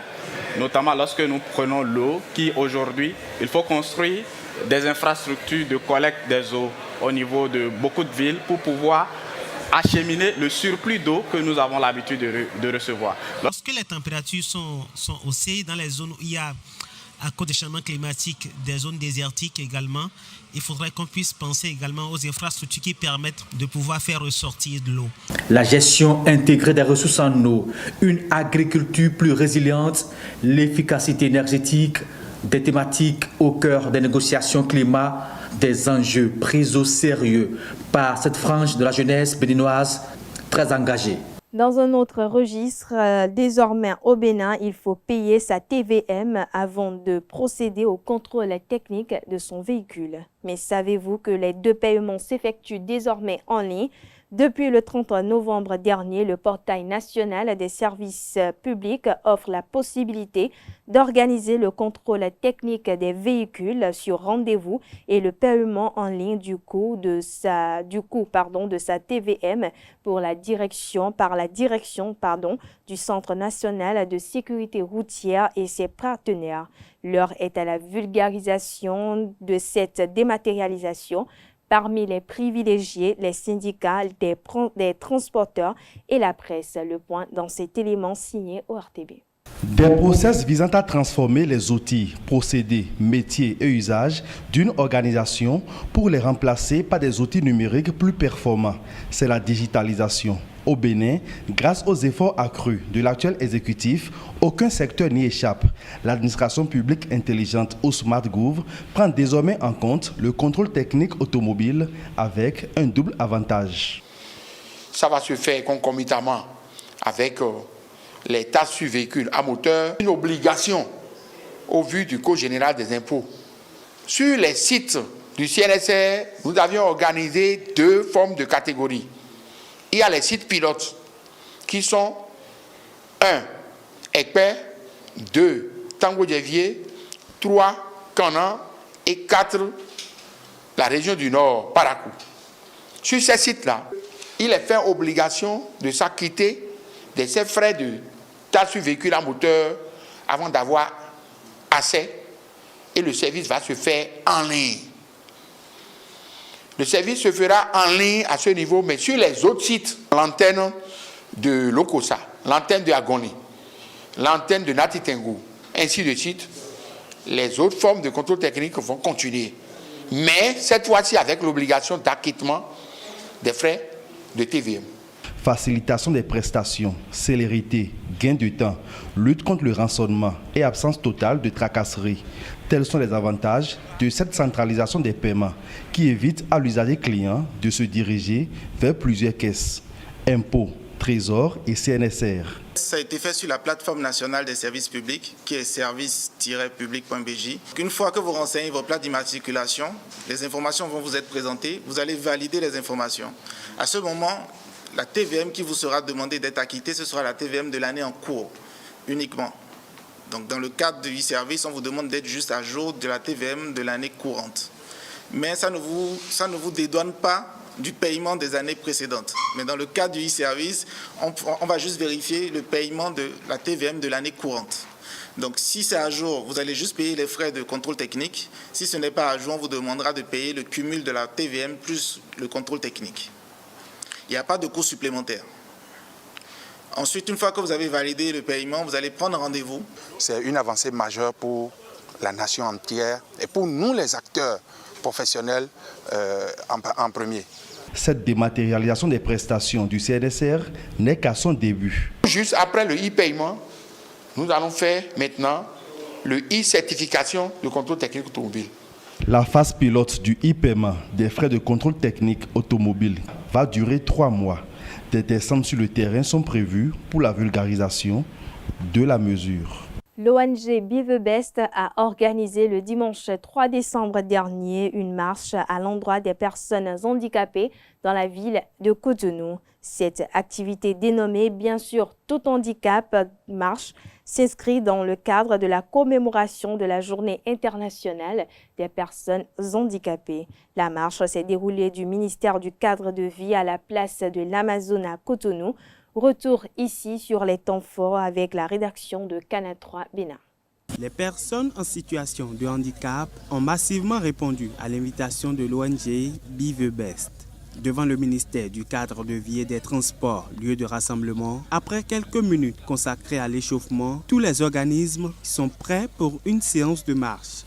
notamment lorsque nous prenons l'eau, qui aujourd'hui, il faut construire des infrastructures de collecte des eaux au niveau de beaucoup de villes pour pouvoir acheminer le surplus d'eau que nous avons l'habitude de recevoir. Lorsque les températures sont haussées dans les zones où il y a, à cause des changements climatiques, des zones désertiques également, il faudrait qu'on puisse penser également aux infrastructures qui permettent de pouvoir faire ressortir de l'eau. La gestion intégrée des ressources en eau, une agriculture plus résiliente, l'efficacité énergétique, Des thématiques au cœur des négociations climat, des enjeux pris au sérieux par cette frange de la jeunesse béninoise très engagée. Dans un autre registre, désormais au Bénin, il faut payer sa TVM avant de procéder au contrôle technique de son véhicule. Mais savez-vous que les deux paiements s'effectuent désormais en ligne? Depuis le 30 novembre dernier, le portail national des services publics offre la possibilité d'organiser le contrôle technique des véhicules sur rendez-vous et le paiement en ligne du coût de sa TVM par la direction du Centre national de sécurité routière et ses partenaires. L'heure est à la vulgarisation de cette dématérialisation. Parmi les privilégiés, les syndicats des transporteurs et la presse. Le point dans cet élément signé au RTB. Des process visant à transformer les outils, procédés, métiers et usages d'une organisation pour les remplacer par des outils numériques plus performants. C'est la digitalisation. Au Bénin, grâce aux efforts accrus de l'actuel exécutif, aucun secteur n'y échappe. L'administration publique intelligente ou SmartGouv prend désormais en compte le contrôle technique automobile avec un double avantage. Ça va se faire concomitamment avec les taxes sur véhicules à moteur, une obligation au vu du Code général des impôts. Sur les sites du CNSR, nous avions organisé deux formes de catégories. Il y a les sites pilotes qui sont 1. Ekpé, 2. Tango Djevier, 3. Canan et 4. La région du Nord, Parakou. Sur ces sites-là, il est fait obligation de s'acquitter de ces frais de taxe sur véhicule à moteur avant d'avoir assez et le service va se faire en ligne. Le service se fera en ligne à ce niveau, mais sur les autres sites, l'antenne de Lokosa, l'antenne de Agoni, l'antenne de Natitengu, ainsi de suite, les autres formes de contrôle technique vont continuer. Mais cette fois-ci avec l'obligation d'acquittement des frais de TVM. Facilitation des prestations, célérité, gain de temps, lutte contre le rançonnement et absence totale de tracasserie. Tels sont les avantages de cette centralisation des paiements qui évite à l'usager client de se diriger vers plusieurs caisses, impôts, trésors et CNSR. Ça a été fait sur la plateforme nationale des services publics qui est service-public.bj. Une fois que vous renseignez vos plaques d'immatriculation, les informations vont vous être présentées, vous allez valider les informations. À ce moment, la TVM qui vous sera demandée d'être acquittée, ce sera la TVM de l'année en cours uniquement. Donc dans le cadre du e-service, on vous demande d'être juste à jour de la TVM de l'année courante. Mais ça ne vous dédouane pas du paiement des années précédentes. Mais dans le cadre du e-service, on va juste vérifier le paiement de la TVM de l'année courante. Donc si c'est à jour, vous allez juste payer les frais de contrôle technique. Si ce n'est pas à jour, on vous demandera de payer le cumul de la TVM plus le contrôle technique. Il n'y a pas de coût supplémentaire. Ensuite, une fois que vous avez validé le paiement, vous allez prendre rendez-vous. C'est une avancée majeure pour la nation entière et pour nous les acteurs professionnels en premier. Cette dématérialisation des prestations du CNSR n'est qu'à son début. Juste après le e-paiement, nous allons faire maintenant le e-certification de contrôle technique automobile. La phase pilote du e-paiement des frais de contrôle technique automobile va durer 3 mois. Des descentes sur le terrain sont prévues pour la vulgarisation de la mesure. L'ONG Bivebest a organisé le dimanche 3 décembre dernier une marche à l'endroit des personnes handicapées dans la ville de Cotonou. Cette activité dénommée bien sûr Tout handicap marche s'inscrit dans le cadre de la commémoration de la Journée internationale des personnes handicapées. La marche s'est déroulée du ministère du cadre de vie à la place de l'Amazone à Cotonou. Retour ici sur les temps forts avec la rédaction de Canal 3 Bénin. Les personnes en situation de handicap ont massivement répondu à l'invitation de l'ONG Bivebest devant le ministère du cadre de vie et des transports, lieu de rassemblement. Après quelques minutes consacrées à l'échauffement, tous les organismes sont prêts pour une séance de marche.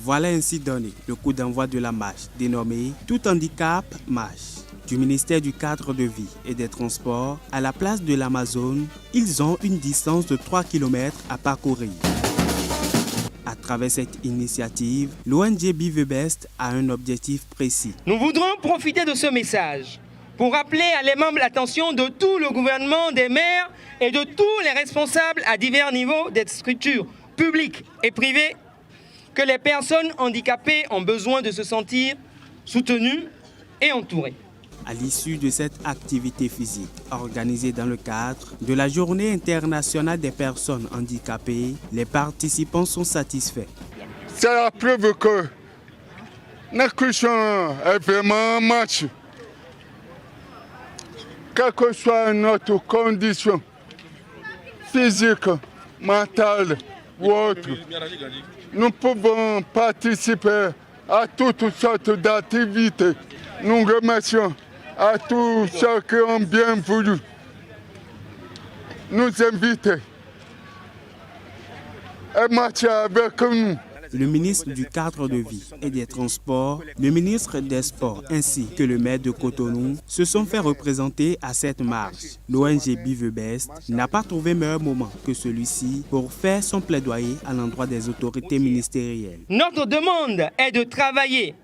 Voilà ainsi donné le coup d'envoi de la marche dénommée Tout handicap marche. du ministère du Cadre de Vie et des Transports, à la place de l'Amazone, ils ont une distance de 3 km à parcourir. À travers cette initiative, l'ONG Be The Best a un objectif précis. Nous voudrons profiter de ce message pour rappeler à les membres l'attention de tout le gouvernement, des maires et de tous les responsables à divers niveaux des structures publiques et privées que les personnes handicapées ont besoin de se sentir soutenues et entourées. À l'issue de cette activité physique organisée dans le cadre de la Journée internationale des personnes handicapées, les participants sont satisfaits. C'est la preuve que l'inclusion est vraiment un match. Quelle que soit notre condition physique, mentale ou autre, nous pouvons participer à toutes sortes d'activités. Nous remercions à tous ceux qui ont bien voulu nous inviter et marcher avec nous. Le ministre du Cadre de Vie et des Transports, le ministre des Sports ainsi que le maire de Cotonou se sont fait représenter à cette marche. L'ONG Be The Best n'a pas trouvé meilleur moment que celui-ci pour faire son plaidoyer à l'endroit des autorités ministérielles. Notre demande est de travailler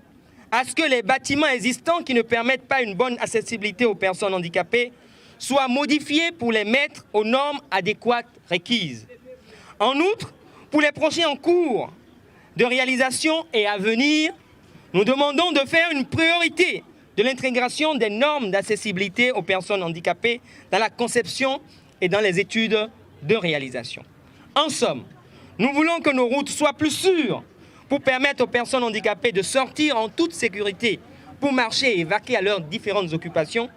à ce que les bâtiments existants qui ne permettent pas une bonne accessibilité aux personnes handicapées soient modifiés pour les mettre aux normes adéquates requises. En outre, pour les projets en cours de réalisation et à venir, nous demandons de faire une priorité de l'intégration des normes d'accessibilité aux personnes handicapées dans la conception et dans les études de réalisation. En somme, nous voulons que nos routes soient plus sûres pour permettre aux personnes handicapées de sortir en toute sécurité pour marcher et vaquer à leurs différentes occupations.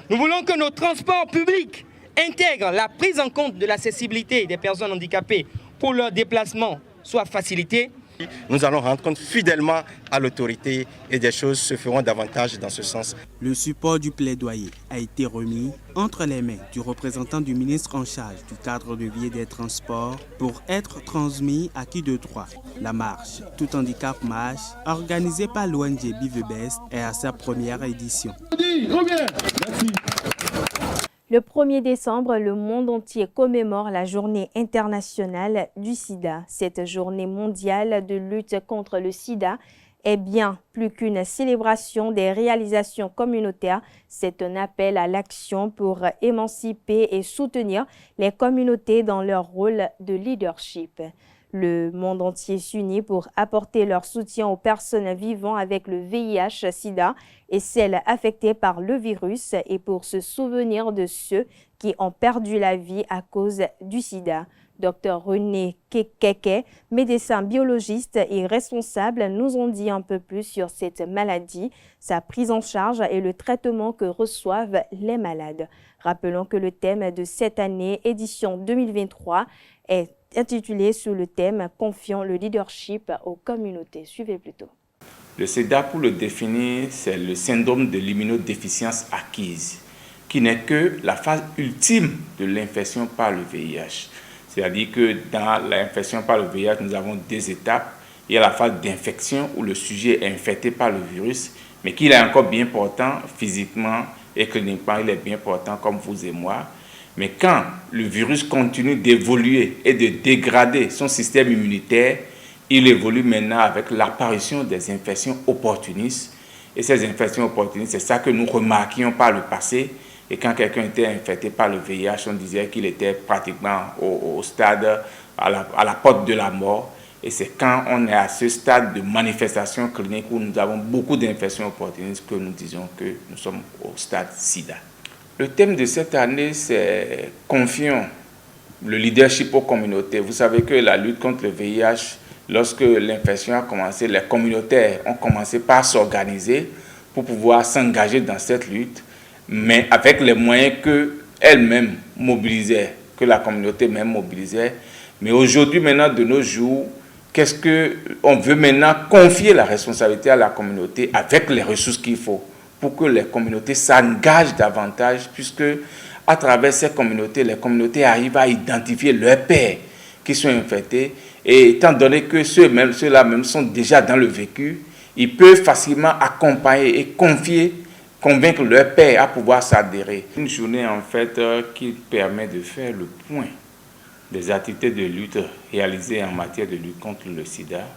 Nous voulons que nos transports publics intègrent la prise en compte de l'accessibilité des personnes handicapées pour leur déplacement soit facilité. Nous allons rendre compte fidèlement à l'autorité et des choses se feront davantage dans ce sens. Le support du plaidoyer a été remis entre les mains du représentant du ministre en charge du Cadre de Vie et des Transports pour être transmis à qui de droit. La marche Tout Handicap Marche, organisée par l'ONG Be The Best, est à sa première édition. Merci. Le 1er décembre, le monde entier commémore la journée internationale du sida. Cette journée mondiale de lutte contre le sida est bien plus qu'une célébration des réalisations communautaires. C'est un appel à l'action pour émanciper et soutenir les communautés dans leur rôle de leadership. Le monde entier s'unit pour apporter leur soutien aux personnes vivant avec le VIH-Sida et celles affectées par le virus et pour se souvenir de ceux qui ont perdu la vie à cause du sida. Dr René Kekeke, médecin biologiste et responsable, nous en dit un peu plus sur cette maladie, sa prise en charge et le traitement que reçoivent les malades. Rappelons que le thème de cette année, édition 2023, est intitulé sous le thème « Confions le leadership aux communautés ». Suivez plutôt. Le sida, pour le définir, c'est le syndrome de l'immunodéficience acquise, qui n'est que la phase ultime de l'infection par le VIH. C'est-à-dire que dans l'infection par le VIH, nous avons deux étapes. Il y a la phase d'infection où le sujet est infecté par le virus, mais qu'il est encore bien portant physiquement et cliniquement, il est bien portant comme vous et moi. Mais quand le virus continue d'évoluer et de dégrader son système immunitaire, il évolue maintenant avec l'apparition des infections opportunistes. Et ces infections opportunistes, c'est ça que nous remarquions par le passé. Et quand quelqu'un était infecté par le VIH, on disait qu'il était pratiquement au stade, à la porte de la mort. Et c'est quand on est à ce stade de manifestation clinique où nous avons beaucoup d'infections opportunistes que nous disons que nous sommes au stade SIDA. Le thème de cette année, c'est « Confions le leadership aux communautés ». Vous savez que la lutte contre le VIH, lorsque l'infection a commencé, les communautaires ont commencé par s'organiser pour pouvoir s'engager dans cette lutte, mais avec les moyens qu'elles-mêmes mobilisaient, que la communauté même mobilisait. Mais aujourd'hui, maintenant, de nos jours, qu'est-ce qu'on veut maintenant confier la responsabilité à la communauté avec les ressources qu'il faut pour que les communautés s'engagent davantage, puisque à travers ces communautés, les communautés arrivent à identifier leurs pairs qui sont infectés. Et étant donné que ceux-là même sont déjà dans le vécu, ils peuvent facilement accompagner et confier convaincre leurs pairs à pouvoir s'adhérer. Une journée en fait qui permet de faire le point des activités de lutte réalisées en matière de lutte contre le sida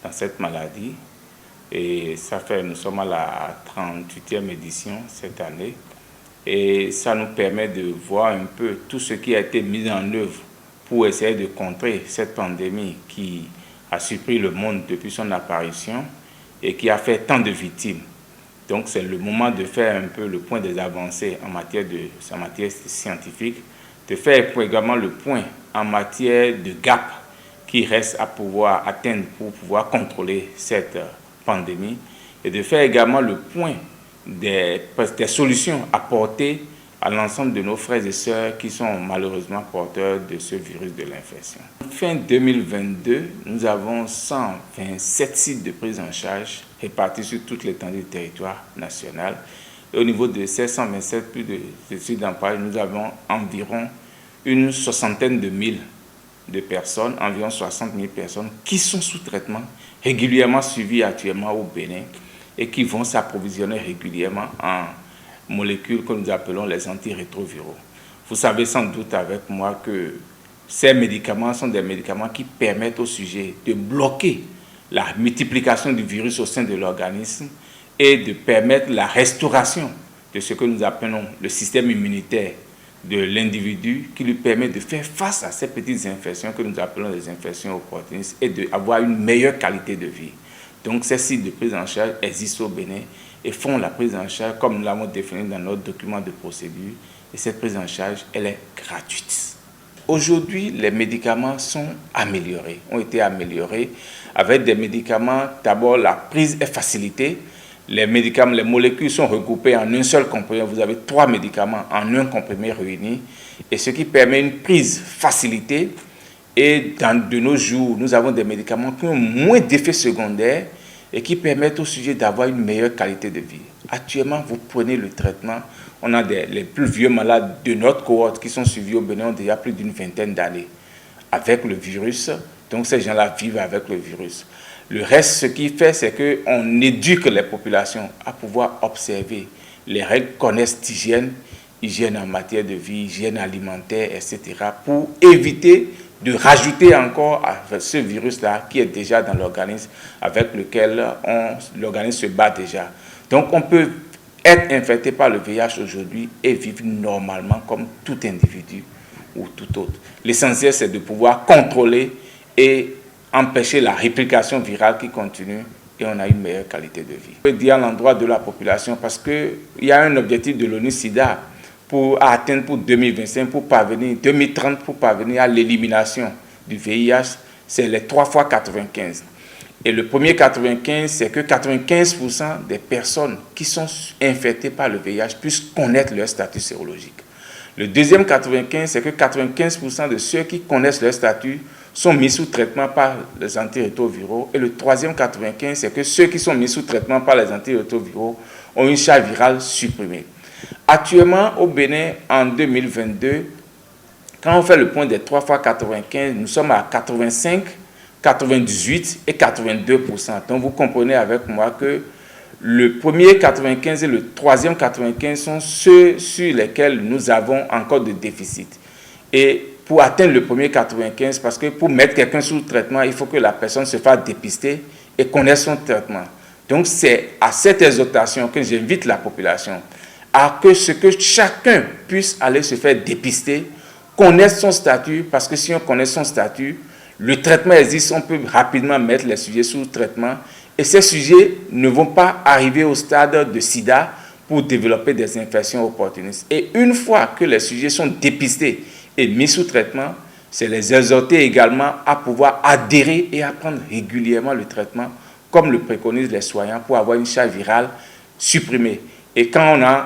dans cette maladie. Et ça fait, nous sommes à la 38e édition cette année. Et ça nous permet de voir un peu tout ce qui a été mis en œuvre pour essayer de contrer cette pandémie qui a surpris le monde depuis son apparition et qui a fait tant de victimes. Donc c'est le moment de faire un peu le point des avancées en matière scientifique, de faire également le point en matière de gap qui reste à pouvoir atteindre pour pouvoir contrôler cette pandémie et de faire également le point des solutions apportées à l'ensemble de nos frères et sœurs qui sont malheureusement porteurs de ce virus de l'infection. Fin 2022, nous avons 127 sites de prise en charge répartis sur toute l'étendue du territoire national. Et au niveau de ces 127 plus de sites d'emploi, nous avons environ une soixantaine de mille de personnes, environ 60 000 personnes qui sont sous traitement, régulièrement suivies actuellement au Bénin et qui vont s'approvisionner régulièrement en molécules que nous appelons les antirétroviraux. Vous savez sans doute avec moi que ces médicaments sont des médicaments qui permettent au sujet de bloquer la multiplication du virus au sein de l'organisme et de permettre la restauration de ce que nous appelons le système immunitaire de l'individu qui lui permet de faire face à ces petites infections que nous appelons les infections opportunistes et d'avoir une meilleure qualité de vie. Donc ces sites de prise en charge existent au Bénin et font la prise en charge comme nous l'avons défini dans notre document de procédure. Et cette prise en charge, elle est gratuite. Aujourd'hui, les médicaments sont améliorés, ont été améliorés avec des médicaments. D'abord, la prise est facilitée. Les médicaments, les molécules sont regroupées en un seul comprimé. Vous avez 3 médicaments en un comprimé réunis. Et ce qui permet une prise facilitée. Et de nos jours, nous avons des médicaments qui ont moins d'effets secondaires et qui permettent au sujet d'avoir une meilleure qualité de vie. Actuellement, vous prenez le traitement. On a les plus vieux malades de notre cohorte qui sont suivis au Bénin ont déjà plus d'une vingtaine d'années avec le virus. Donc ces gens-là vivent avec le virus. Le reste, ce qui fait, c'est qu'on éduque les populations à pouvoir observer les règles connaissent d'hygiène, hygiène en matière de vie, hygiène alimentaire, etc. pour éviter de rajouter encore à ce virus-là qui est déjà dans l'organisme, avec lequel l'organisme se bat déjà. Donc on peut être infecté par le VIH aujourd'hui et vivre normalement comme tout individu ou tout autre. L'essentiel, c'est de pouvoir contrôler et empêcher la réplication virale qui continue et on a une meilleure qualité de vie. Je peux dire à l'endroit de la population parce qu'il y a un objectif de l'ONU-SIDA à atteindre pour 2025, pour parvenir, 2030, pour parvenir à l'élimination du VIH, c'est les 3 fois 95. Et le premier 95, c'est que 95% des personnes qui sont infectées par le VIH puissent connaître leur statut sérologique. Le deuxième 95, c'est que 95% de ceux qui connaissent leur statut sont mis sous traitement par les antirétroviraux. Et le troisième 95, c'est que ceux qui sont mis sous traitement par les antirétroviraux ont une charge virale supprimée. Actuellement, au Bénin, en 2022, quand on fait le point des 3 fois 95, nous sommes à 85, 98 et 82%. Donc vous comprenez avec moi que le premier 95 et le troisième 95 sont ceux sur lesquels nous avons encore de déficit. Et pour atteindre le premier 95, parce que pour mettre quelqu'un sous traitement, il faut que la personne se fasse dépister et connaisse son traitement. Donc c'est à cette exhortation que j'invite la population à que chacun puisse aller se faire dépister, connaître son statut, parce que si on connaît son statut, le traitement existe, on peut rapidement mettre les sujets sous traitement et ces sujets ne vont pas arriver au stade de sida pour développer des infections opportunistes. Et une fois que les sujets sont dépistés et mis sous traitement, c'est les exhorter également à pouvoir adhérer et à prendre régulièrement le traitement comme le préconisent les soignants pour avoir une charge virale supprimée. Et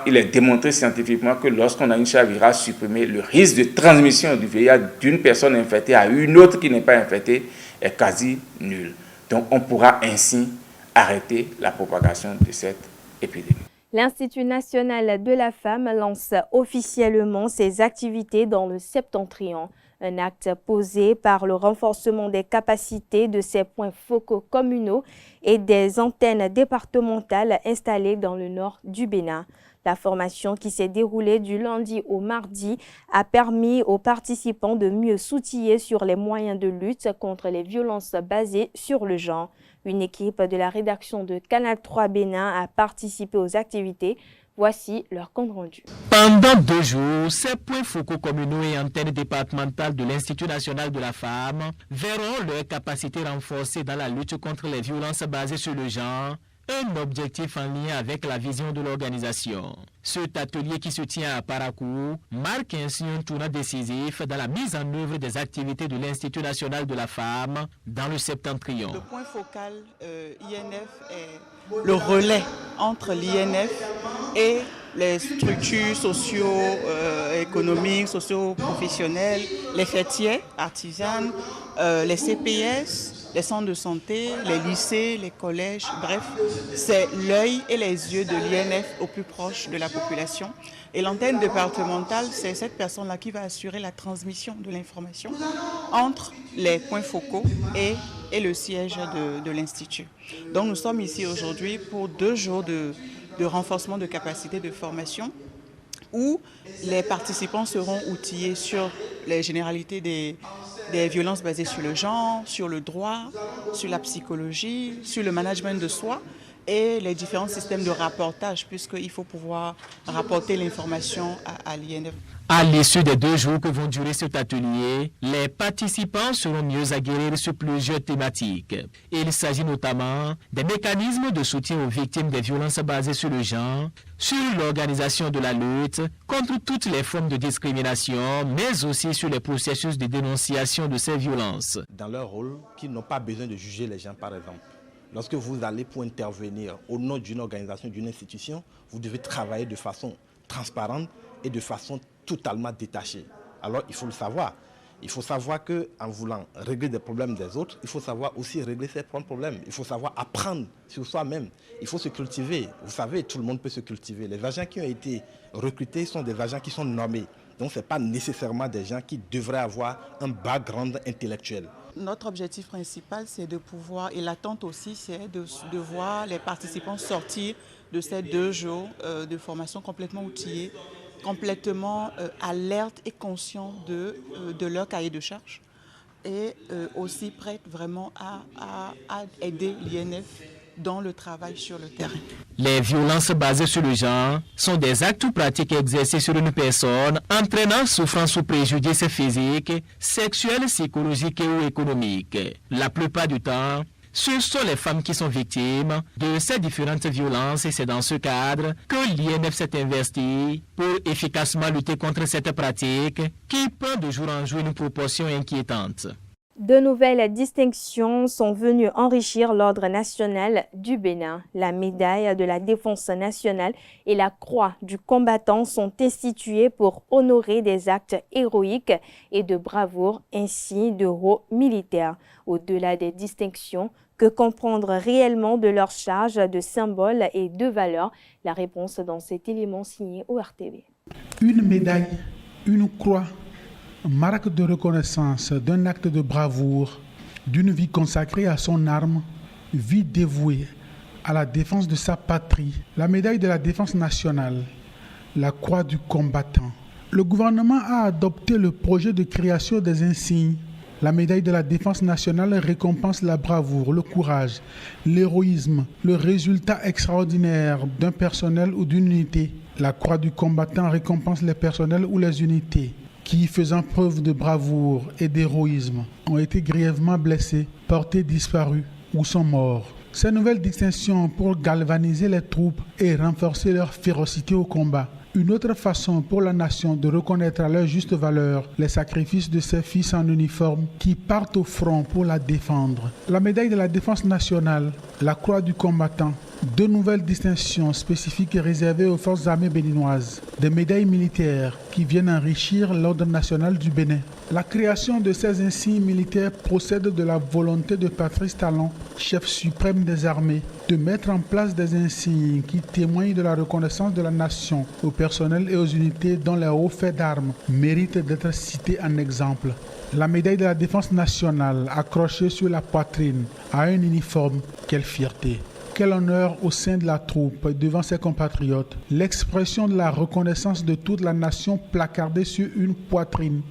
il est démontré scientifiquement que lorsqu'on a une charge virale supprimée, le risque de transmission du VIH d'une personne infectée à une autre qui n'est pas infectée est quasi nul. Donc on pourra ainsi arrêter la propagation de cette épidémie. L'Institut national de la femme lance officiellement ses activités dans le Septentrion. Un acte posé par le renforcement des capacités de ces points focaux communaux et des antennes départementales installées dans le nord du Bénin. La formation qui s'est déroulée du lundi au mardi a permis aux participants de mieux s'outiller sur les moyens de lutte contre les violences basées sur le genre. Une équipe de la rédaction de Canal 3 Bénin a participé aux activités. Voici leur compte rendu. Pendant 2 jours, ces points focaux communaux et antennes départementales de l'Institut national de la femme verront leur capacité renforcée dans la lutte contre les violences basées sur le genre, un objectif en lien avec la vision de l'organisation. Cet atelier qui se tient à Parakou marque ainsi un tournant décisif dans la mise en œuvre des activités de l'Institut national de la femme dans le septentrion. Le point focal INF est le relais entre l'INF et les structures socio-économiques, socio-professionnelles, les fêtiers, artisanes, les CPS, les centres de santé, les lycées, les collèges, bref, c'est l'œil et les yeux de l'INF au plus proche de la population. Et l'antenne départementale, c'est cette personne-là qui va assurer la transmission de l'information entre les points focaux et le siège de l'Institut. Donc nous sommes ici aujourd'hui pour 2 jours de renforcement de capacité de formation où les participants seront outillés sur les généralités des violences basées sur le genre, sur le droit, sur la psychologie, sur le management de soi et les différents systèmes de rapportage puisqu'il faut pouvoir rapporter l'information à l'INF. À l'issue des 2 jours que vont durer cet atelier, les participants seront mieux aguerris sur plusieurs thématiques. Il s'agit notamment des mécanismes de soutien aux victimes des violences basées sur le genre, sur l'organisation de la lutte contre toutes les formes de discrimination, mais aussi sur les processus de dénonciation de ces violences. Dans leur rôle, qu'ils n'ont pas besoin de juger les gens, par exemple. Lorsque vous allez pour intervenir au nom d'une organisation, d'une institution, vous devez travailler de façon transparente et de façon totalement détachée. Alors il faut le savoir. Il faut savoir qu'en voulant régler des problèmes des autres, il faut savoir aussi régler ses propres problèmes. Il faut savoir apprendre sur soi-même. Il faut se cultiver. Vous savez, tout le monde peut se cultiver. Les agents qui ont été recrutés sont des agents qui sont nommés. Donc ce n'est pas nécessairement des gens qui devraient avoir un background intellectuel. Notre objectif principal, c'est de pouvoir, et l'attente aussi, c'est de voir les participants sortir de ces 2 jours de formation complètement outillés, complètement alertes et conscients de leur cahier de charges et aussi prêts vraiment à aider l'INF dans le travail sur le terrain. Les violences basées sur le genre sont des actes ou pratiques exercés sur une personne entraînant souffrance ou préjudice physique, sexuel, psychologique ou économique. La plupart du temps, ce sont les femmes qui sont victimes de ces différentes violences et c'est dans ce cadre que l'INF s'est investi pour efficacement lutter contre cette pratique qui prend de jour en jour une proportion inquiétante. De nouvelles distinctions sont venues enrichir l'Ordre national du Bénin. La médaille de la défense nationale et la croix du combattant sont instituées pour honorer des actes héroïques et de bravoure ainsi d'héros militaires. Au-delà des distinctions, que comprendre réellement de leur charge de symboles et de valeurs? La réponse dans cet élément signé ORTV. Une médaille, une croix, marque de reconnaissance d'un acte de bravoure, d'une vie consacrée à son arme, vie dévouée à la défense de sa patrie. La médaille de la défense nationale, la croix du combattant. Le gouvernement a adopté le projet de création des insignes. La médaille de la défense nationale récompense la bravoure, le courage, l'héroïsme, le résultat extraordinaire d'un personnel ou d'une unité. La croix du combattant récompense les personnels ou les unités qui, faisant preuve de bravoure et d'héroïsme, ont été grièvement blessés, portés disparus ou sont morts. Ces nouvelles distinctions pour galvaniser les troupes et renforcer leur férocité au combat. Une autre façon pour la nation de reconnaître à leur juste valeur les sacrifices de ses fils en uniforme qui partent au front pour la défendre. La médaille de la défense nationale, la croix du combattant, 2 nouvelles distinctions spécifiques réservées aux forces armées béninoises, des médailles militaires qui viennent enrichir l'ordre national du Bénin. La création de ces insignes militaires procède de la volonté de Patrice Talon, chef suprême des armées, de mettre en place des insignes qui témoignent de la reconnaissance de la nation au personnel et aux unités dont les hauts faits d'armes méritent d'être cités en exemple. La médaille de la défense nationale accrochée sur la poitrine à un uniforme, quelle fierté! Quel honneur au sein de la troupe devant ses compatriotes. L'expression de la reconnaissance de toute la nation placardée sur une poitrine.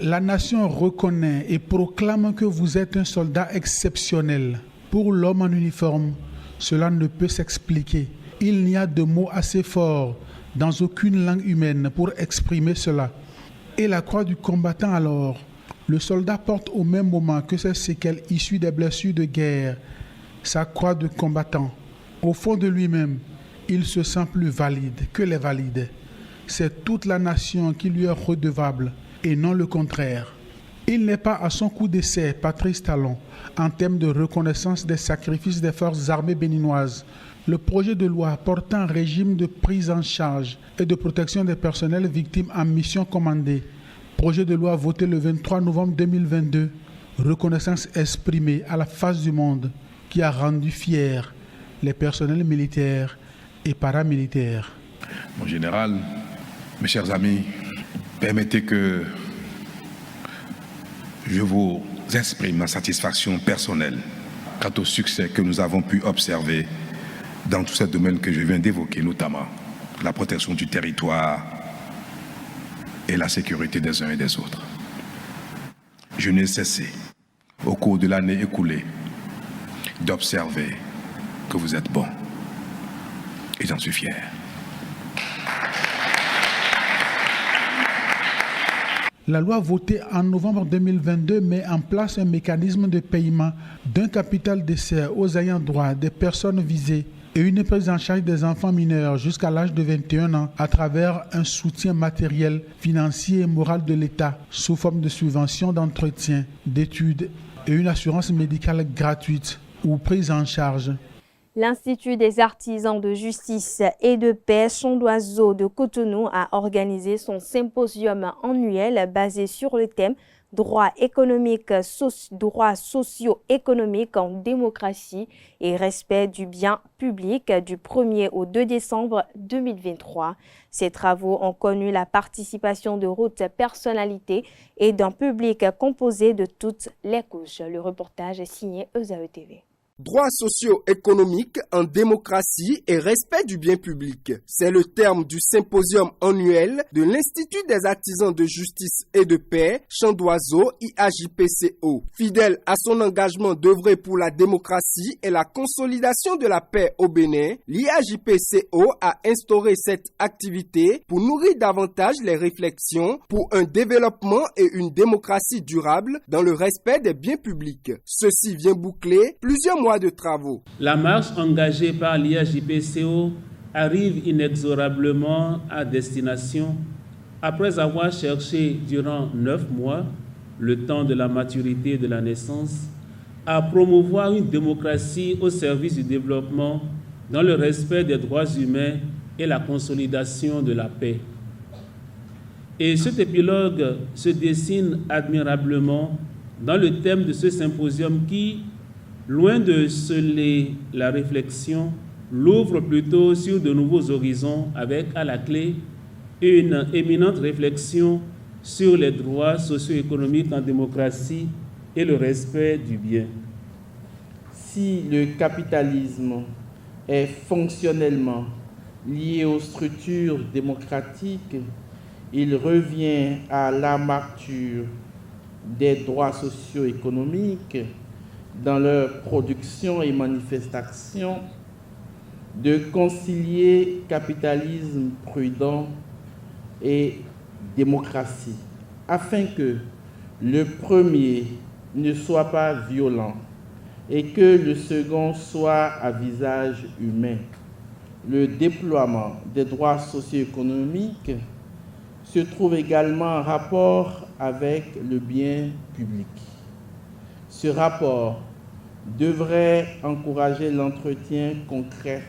La nation reconnaît et proclame que vous êtes un soldat exceptionnel. Pour l'homme en uniforme, cela ne peut s'expliquer. Il n'y a de mots assez forts dans aucune langue humaine pour exprimer cela. Et la croix du combattant alors, le soldat porte au même moment que ses séquelles issues des blessures de guerre, sa croix de combattant. Au fond de lui-même, il se sent plus valide que les valides. C'est toute la nation qui lui est redevable et non le contraire. Il n'est pas à son coup d'essai, Patrice Talon, en termes de reconnaissance des sacrifices des forces armées béninoises. Le projet de loi portant régime de prise en charge et de protection des personnels victimes en mission commandée. Projet de loi voté le 23 novembre 2022. Reconnaissance exprimée à la face du monde qui a rendu fiers les personnels militaires et paramilitaires. Mon général, mes chers amis, permettez que je vous exprime ma satisfaction personnelle quant au succès que nous avons pu observer dans tous ces domaines que je viens d'évoquer, notamment la protection du territoire et la sécurité des uns et des autres. Je n'ai cessé, au cours de l'année écoulée, d'observer que vous êtes bons. Et j'en suis fier. La loi votée en novembre 2022 met en place un mécanisme de paiement d'un capital d'essai aux ayants droit des personnes visées et une prise en charge des enfants mineurs jusqu'à l'âge de 21 ans à travers un soutien matériel, financier et moral de l'État sous forme de subventions d'entretien, d'études et une assurance médicale gratuite ou prise en charge. L'Institut des artisans de justice et de paix Champ d'Oiseau de Cotonou a organisé son symposium annuel basé sur le thème droits économiques, droits socio-économiques en démocratie et respect du bien public du 1er au 2 décembre 2023. Ces travaux ont connu la participation de hautes personnalités et d'un public composé de toutes les couches. Le reportage est signé ESAE TV. Droits socio-économiques en démocratie et respect du bien public. C'est le terme du symposium annuel de l'Institut des artisans de justice et de paix, Champ d'Oiseau, IAJPCO. Fidèle à son engagement d'œuvrer pour la démocratie et la consolidation de la paix au Bénin, l'IAJPCO a instauré cette activité pour nourrir davantage les réflexions pour un développement et une démocratie durable dans le respect des biens publics. Ceci vient boucler plusieurs mois de travaux. La marche engagée par l'IAJPCO arrive inexorablement à destination après avoir cherché durant 9 mois, le temps de la maturité et de la naissance, à promouvoir une démocratie au service du développement dans le respect des droits humains et la consolidation de la paix. Et cet épilogue se dessine admirablement dans le thème de ce symposium qui, loin de sceller la réflexion, l'ouvre plutôt sur de nouveaux horizons avec à la clé une éminente réflexion sur les droits socio-économiques en démocratie et le respect du bien. Si le capitalisme est fonctionnellement lié aux structures démocratiques, il revient à l'armature des droits socio-économiques dans leur production et manifestation, de concilier capitalisme prudent et démocratie, afin que le premier ne soit pas violent et que le second soit à visage humain. Le déploiement des droits socio-économiques se trouve également en rapport avec le bien public. Ce rapport devrait encourager l'entretien concret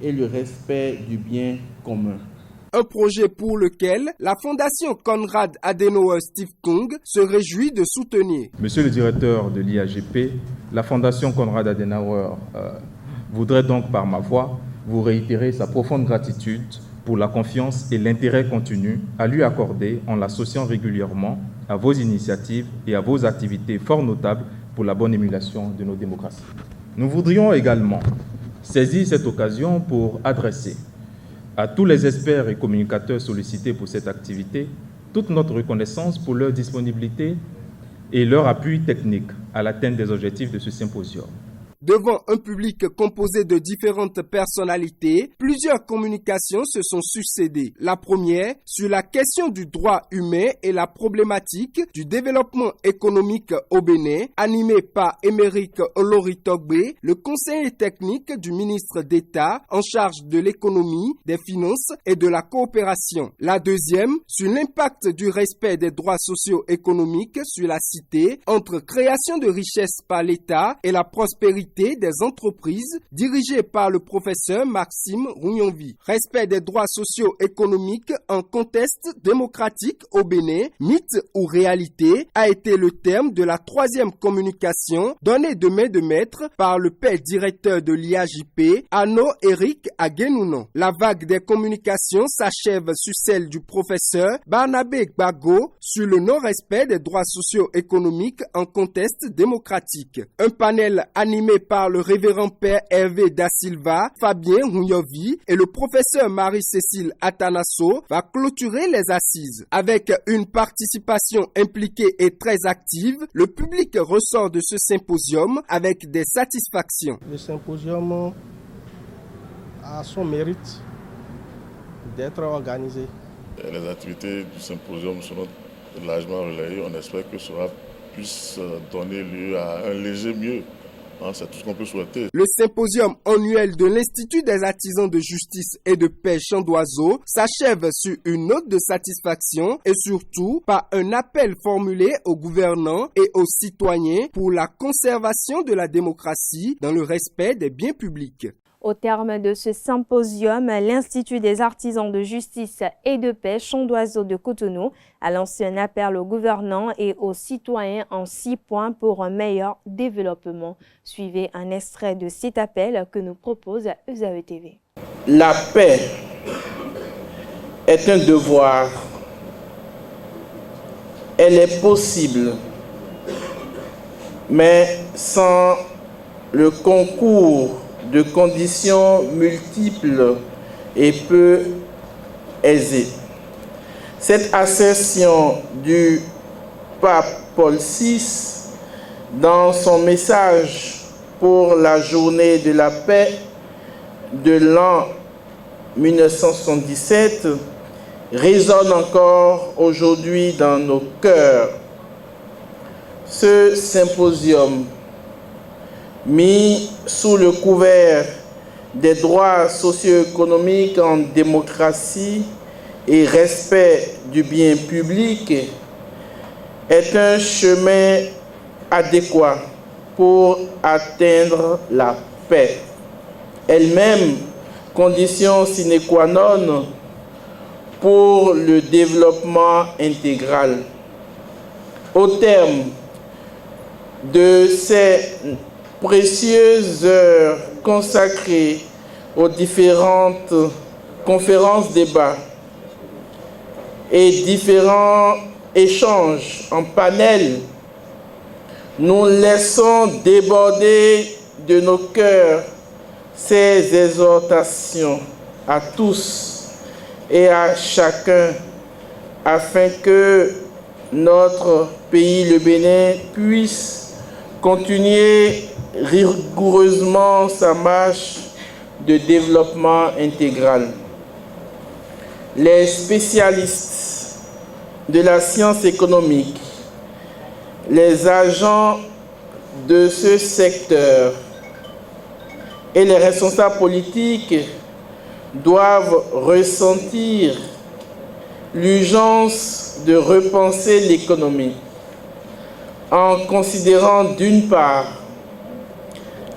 et le respect du bien commun. Un projet pour lequel la Fondation Konrad Adenauer Stiftung se réjouit de soutenir. Monsieur le directeur de l'IAGP, la Fondation Konrad Adenauer voudrait donc par ma voix vous réitérer sa profonde gratitude pour la confiance et l'intérêt continu à lui accorder en l'associant régulièrement à vos initiatives et à vos activités fort notables pour la bonne émulation de nos démocraties. Nous voudrions également saisir cette occasion pour adresser à tous les experts et communicateurs sollicités pour cette activité toute notre reconnaissance pour leur disponibilité et leur appui technique à l'atteinte des objectifs de ce symposium. Devant un public composé de différentes personnalités, plusieurs communications se sont succédées. La première, sur la question du droit humain et la problématique du développement économique au Bénin, animée par Émeric Oloritogbe, le conseiller technique du ministre d'État en charge de l'économie, des finances et de la coopération. La deuxième, sur l'impact du respect des droits socio-économiques sur la cité, entre création de richesses par l'État et la prospérité des entreprises, dirigée par le professeur Maxime Rougnonvi. Respect des droits socio-économiques en contexte démocratique au Bénin, mythe ou réalité, a été le terme de la troisième communication donnée de main de maître par le père directeur de l'IAJP, Arnaud Éric Aguenounon. La vague des communications s'achève sur celle du professeur Barnabé Gbago sur le non-respect des droits socio-économiques en contexte démocratique. Un panel animé par le révérend père Hervé Da Silva, Fabien Rougnonvi et le professeur Marie-Cécile Atanasso va clôturer les assises. Avec une participation impliquée et très active, le public ressort de ce symposium avec des satisfactions. Le symposium a son mérite d'être organisé. Les activités du symposium seront largement relayées. On espère que cela puisse donner lieu à un léger mieux. C'est tout ce qu'on peut souhaiter. Le symposium annuel de l'Institut des artisans de justice et de paix Chant d'Oiseau s'achève sur une note de satisfaction et surtout par un appel formulé aux gouvernants et aux citoyens pour la conservation de la démocratie dans le respect des biens publics. Au terme de ce symposium, l'Institut des artisans de justice et de paix Chant d'Oiseau de Cotonou a lancé un appel aux gouvernants et aux citoyens en 6 points pour un meilleur développement. Suivez un extrait de cet appel que nous propose ESAE TV. La paix est un devoir. Elle est possible, mais sans le concours de conditions multiples et peu aisées. Cette assertion du pape Paul VI dans son message pour la journée de la paix de l'an 1977 résonne encore aujourd'hui dans nos cœurs. Ce symposium, mis sous le couvert des droits socio-économiques en démocratie et respect du bien public, est un chemin adéquat pour atteindre la paix, elle-même condition sine qua non pour le développement intégral. Au terme de ces précieuses heures consacrées aux différentes conférences, débats et différents échanges en panel, nous laissons déborder de nos cœurs ces exhortations à tous et à chacun afin que notre pays, le Bénin, puisse continuer rigoureusement sa marche de développement intégral. Les spécialistes de la science économique, les agents de ce secteur et les responsables politiques doivent ressentir l'urgence de repenser l'économie en considérant d'une part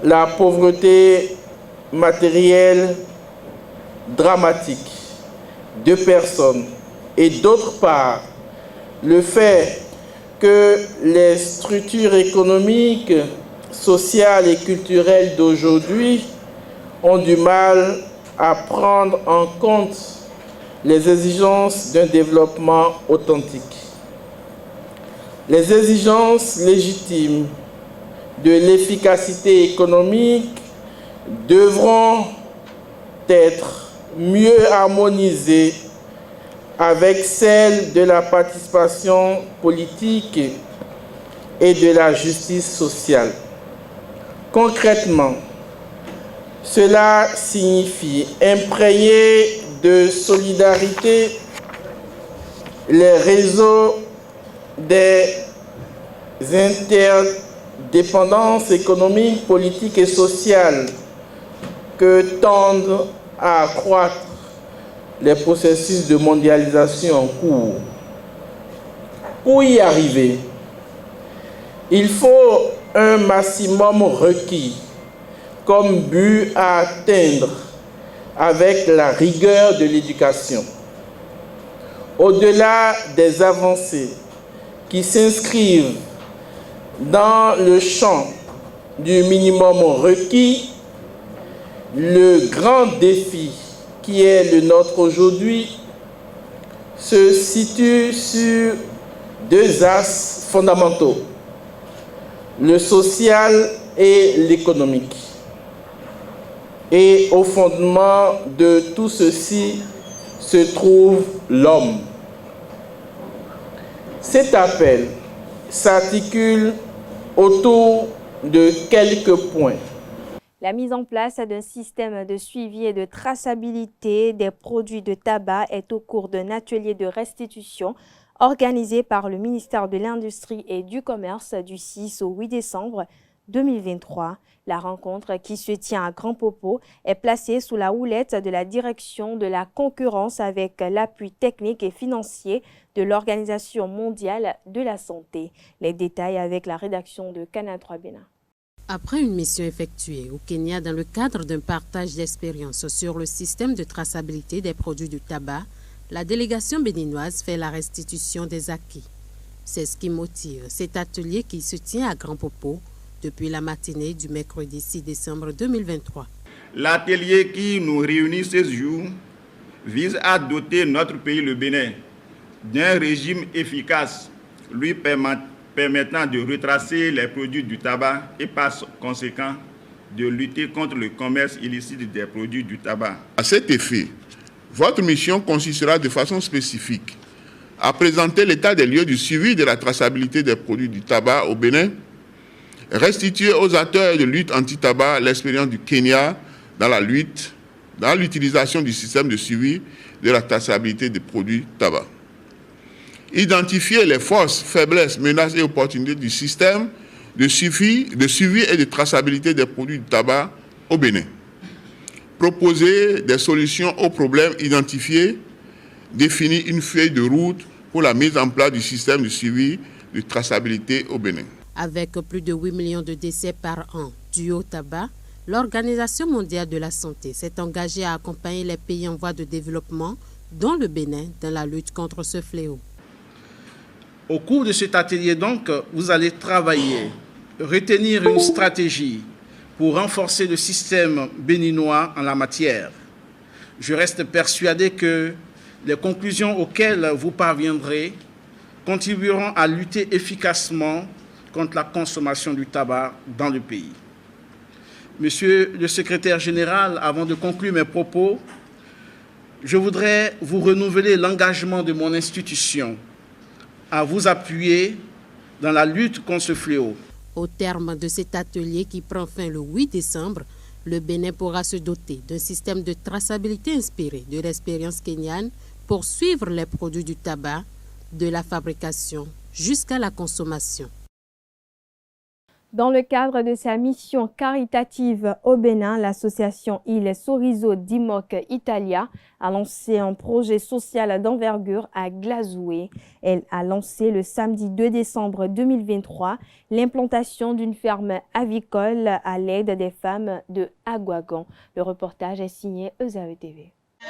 la pauvreté matérielle dramatique de personnes et d'autre part, le fait que les structures économiques, sociales et culturelles d'aujourd'hui ont du mal à prendre en compte les exigences d'un développement authentique. Les exigences légitimes de l'efficacité économique devront être mieux harmonisées avec celles de la participation politique et de la justice sociale. Concrètement, cela signifie imprégner de solidarité les réseaux des interdépendances économiques, politiques et sociales que tendent à accroître les processus de mondialisation en cours. Pour y arriver, il faut un maximum requis comme but à atteindre avec la rigueur de l'éducation. Au-delà des avancées qui s'inscrivent dans le champ du minimum requis, le grand défi qui est le nôtre aujourd'hui se situe sur deux axes fondamentaux, le social et l'économique. Et au fondement de tout ceci se trouve l'homme. Cet appel s'articule autour de quelques points. La mise en place d'un système de suivi et de traçabilité des produits de tabac est au cours d'un atelier de restitution organisé par le ministère de l'Industrie et du Commerce du 6 au 8 décembre 2023. La rencontre qui se tient à Grand Popo est placée sous la houlette de la Direction de la concurrence avec l'appui technique et financier de l'Organisation mondiale de la santé. Les détails avec la rédaction de Canal 3 Bénin. Après une mission effectuée au Kenya dans le cadre d'un partage d'expériences sur le système de traçabilité des produits du tabac, la délégation béninoise fait la restitution des acquis. C'est ce qui motive cet atelier qui se tient à Grand Popo depuis la matinée du mercredi 6 décembre 2023. L'atelier qui nous réunit ce jour vise à doter notre pays, le Bénin, d'un régime efficace lui permettant de retracer les produits du tabac et par conséquent de lutter contre le commerce illicite des produits du tabac. À cet effet, votre mission consistera de façon spécifique à présenter l'état des lieux du suivi de la traçabilité des produits du tabac au Bénin, restituer aux acteurs de lutte anti-tabac l'expérience du Kenya dans l'utilisation du système de suivi de la traçabilité des produits tabac. Identifier les forces, faiblesses, menaces et opportunités du système de suivi et de traçabilité des produits du tabac au Bénin. Proposer des solutions aux problèmes identifiés, définir une feuille de route pour la mise en place du système de suivi de traçabilité au Bénin. Avec plus de 8 millions de décès par an dus au tabac, l'Organisation mondiale de la santé s'est engagée à accompagner les pays en voie de développement, dont le Bénin, dans la lutte contre ce fléau. Au cours de cet atelier, donc, vous allez travailler, retenir une stratégie pour renforcer le système béninois en la matière. Je reste persuadé que les conclusions auxquelles vous parviendrez contribueront à lutter efficacement contre la consommation du tabac dans le pays. Monsieur le secrétaire général, avant de conclure mes propos, je voudrais vous renouveler l'engagement de mon institution à vous appuyer dans la lutte contre ce fléau. Au terme de cet atelier qui prend fin le 8 décembre, le Bénin pourra se doter d'un système de traçabilité inspiré de l'expérience kenyane pour suivre les produits du tabac, de la fabrication jusqu'à la consommation. Dans le cadre de sa mission caritative au Bénin, l'association Il Sorriso d'Imoc Italia a lancé un projet social d'envergure à Glazoué. Elle a lancé le samedi 2 décembre 2023 l'implantation d'une ferme avicole à l'aide des femmes de Aguagon. Le reportage est signé ESAE TV. À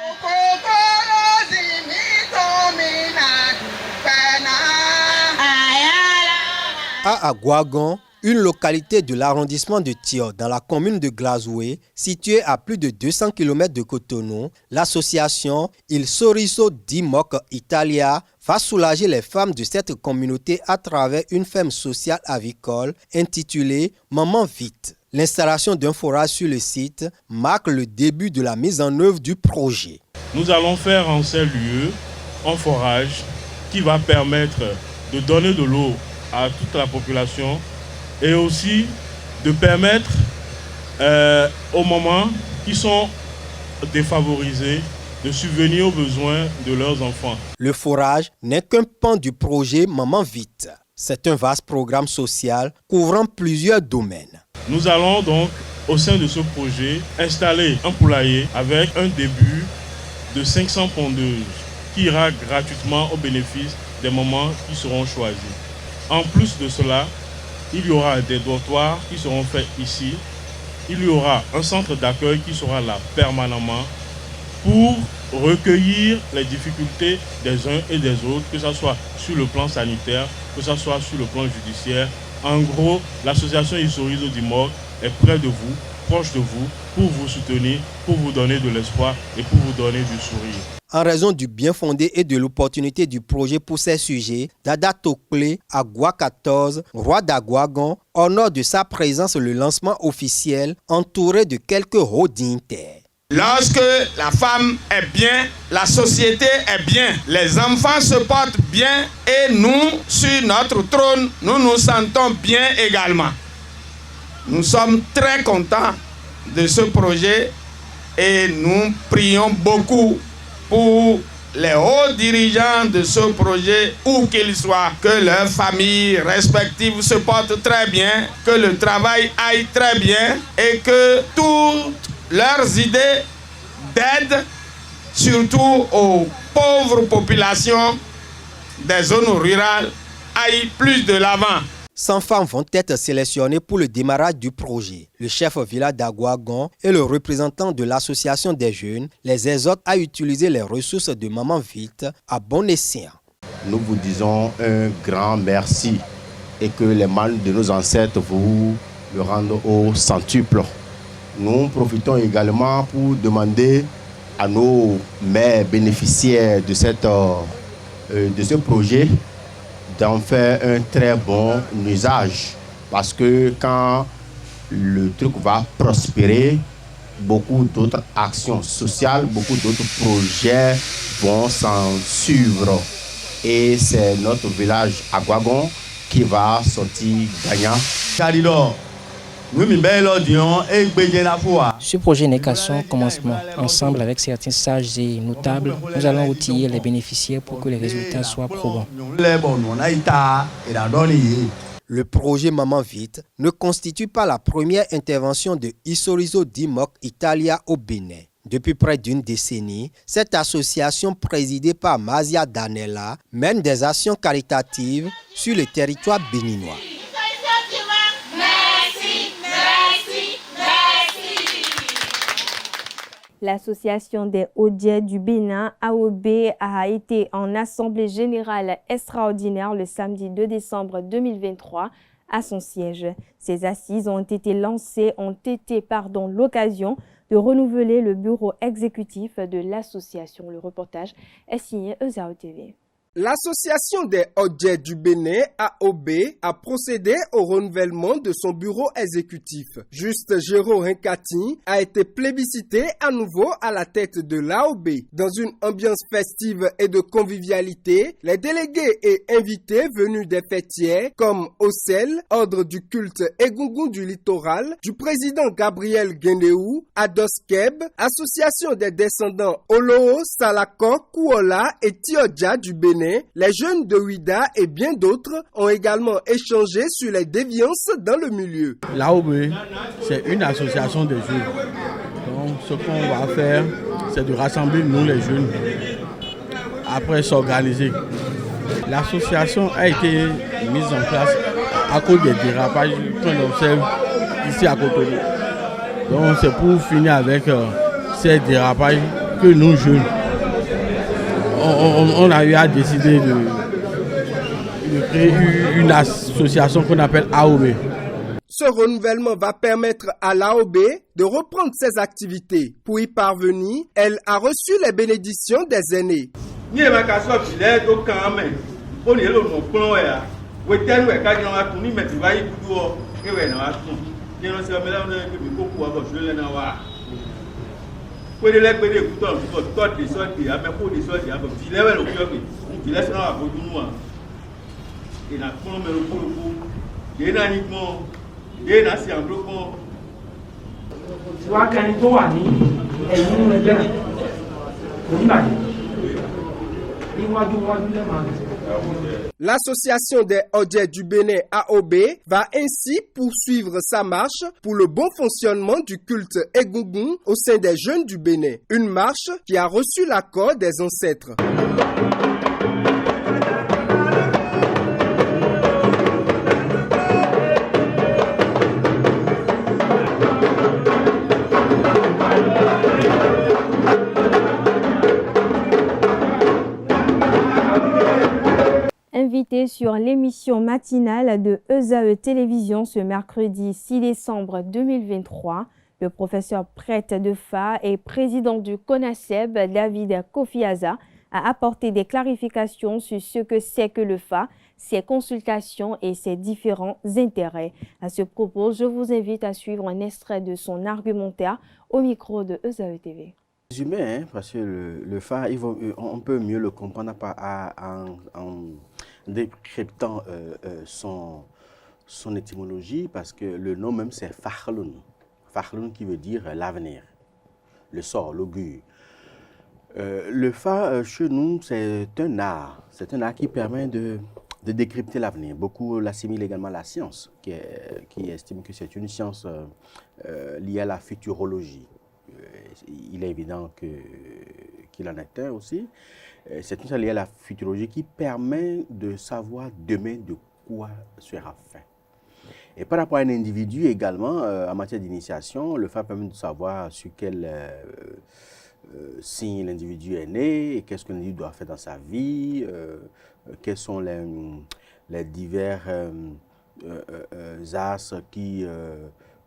Agouagon, une localité de l'arrondissement de Thior dans la commune de Glazoué, située à plus de 200 km de Cotonou, l'association Il Sorriso di Moc Italia va soulager les femmes de cette communauté à travers une ferme sociale avicole intitulée Maman Vite. L'installation d'un forage sur le site marque le début de la mise en œuvre du projet. Nous allons faire en ces lieux un forage qui va permettre de donner de l'eau à toute la population et aussi de permettre aux mamans qui sont défavorisées de subvenir aux besoins de leurs enfants. Le forage n'est qu'un pan du projet Maman Vite. C'est un vaste programme social couvrant plusieurs domaines. Nous allons donc, au sein de ce projet, installer un poulailler avec un début de 500 pondeuses qui ira gratuitement au bénéfice des mamans qui seront choisies. En plus de cela, il y aura des dortoirs qui seront faits ici. Il y aura un centre d'accueil qui sera là permanemment pour recueillir les difficultés des uns et des autres, que ce soit sur le plan sanitaire, que ce soit sur le plan judiciaire. En gros, l'association Il Sorriso di Moc est près de vous, proche de vous, pour vous soutenir, pour vous donner de l'espoir et pour vous donner du sourire. En raison du bien fondé et de l'opportunité du projet pour ces sujets, Dada Tokle, Agua 14, roi d'Agouagon, honore de sa présence le lancement officiel entouré de quelques hauts dignitaires. Lorsque la femme est bien, la société est bien, les enfants se portent bien et nous, sur notre trône, nous nous sentons bien également. Nous sommes très contents de ce projet et nous prions beaucoup pour les hauts dirigeants de ce projet, où qu'ils soient, que leurs familles respectives se portent très bien, que le travail aille très bien et que toutes leurs idées d'aide, surtout aux pauvres populations des zones rurales, aillent plus de l'avant. 100 femmes vont être sélectionnées pour le démarrage du projet. Le chef village d'Agouagon et le représentant de l'association des jeunes les exhortent à utiliser les ressources de Maman Vite à bon escient. Nous vous disons un grand merci et que les mâles de nos ancêtres vous le rendent au centuple. Nous profitons également pour demander à nos mères bénéficiaires de ce projet d'en faire un très bon usage. Parce que quand le truc va prospérer, beaucoup d'autres actions sociales, beaucoup d'autres projets vont s'en suivre. Et c'est notre village Agouagon qui va sortir gagnant. Ce projet n'est qu'à son commencement. Ensemble avec certains sages et notables, nous allons outiller les bénéficiaires pour que les résultats soient probants. Le projet Maman Vite ne constitue pas la première intervention de Il Sorriso di Moc Italia au Bénin. Depuis près d'une décennie, cette association présidée par Mazia Danella mène des actions caritatives sur le territoire béninois. L'association des Odiers du Bénin, AOB, a été en assemblée générale extraordinaire le samedi 2 décembre 2023 à son siège. Ces assises ont été l'occasion de renouveler le bureau exécutif de l'association. Le reportage est signé Ezao TV. L'association des Odiers du Bénin, AOB, a procédé au renouvellement de son bureau exécutif. Juste Géraud Hinkati a été plébiscité à nouveau à la tête de l'AOB. Dans une ambiance festive et de convivialité, les délégués et invités venus des fêtières comme Ocel, ordre du culte Egungun du littoral, du président Gabriel Guénéou, Adoskeb, association des descendants Oloo, Salako, Kouola et Tiodja du Bénin, les jeunes de Ouida et bien d'autres ont également échangé sur les déviances dans le milieu. L'AOB, c'est une association de jeunes. Donc, ce qu'on va faire, c'est de rassembler nous les jeunes, après s'organiser. L'association a été mise en place à cause des dérapages qu'on observe ici à Cotonou. Donc, c'est pour finir avec ces dérapages que nous jeunes, on a eu à décider de créer une association qu'on appelle AOB. Ce renouvellement va permettre à l'AOB de reprendre ses activités. Pour y parvenir, elle a reçu les bénédictions des aînés. L'association des Odiers du Bénin AOB va ainsi poursuivre sa marche pour le bon fonctionnement du culte Egungun au sein des jeunes du Bénin. Une marche qui a reçu l'accord des ancêtres. Invité sur l'émission matinale de ESAE Télévision ce mercredi 6 décembre 2023, le professeur prêtre de FA et président du CONASEB, David Kofiaza, a apporté des clarifications sur ce que c'est que le FA, ses consultations et ses différents intérêts. À ce propos, je vous invite à suivre un extrait de son argumentaire au micro de ESAE TV. Résumé, parce que le FA, on peut mieux le comprendre en décryptant son étymologie, parce que le nom même c'est Fakhlun. Fakhlun qui veut dire l'avenir, le sort, l'augure. Le Fa, chez nous, c'est un art qui permet de décrypter l'avenir. Beaucoup l'assimilent également à la science, qui estime que c'est une science liée à la futurologie. Il est évident qu'il en est un aussi. C'est une science liée à la futurologie qui permet de savoir demain de quoi sera fait. Et par rapport à un individu également, en matière d'initiation, le Fa permet de savoir sur quel signe l'individu est né et qu'est-ce que l'individu doit faire dans sa vie, quels sont les divers astres qui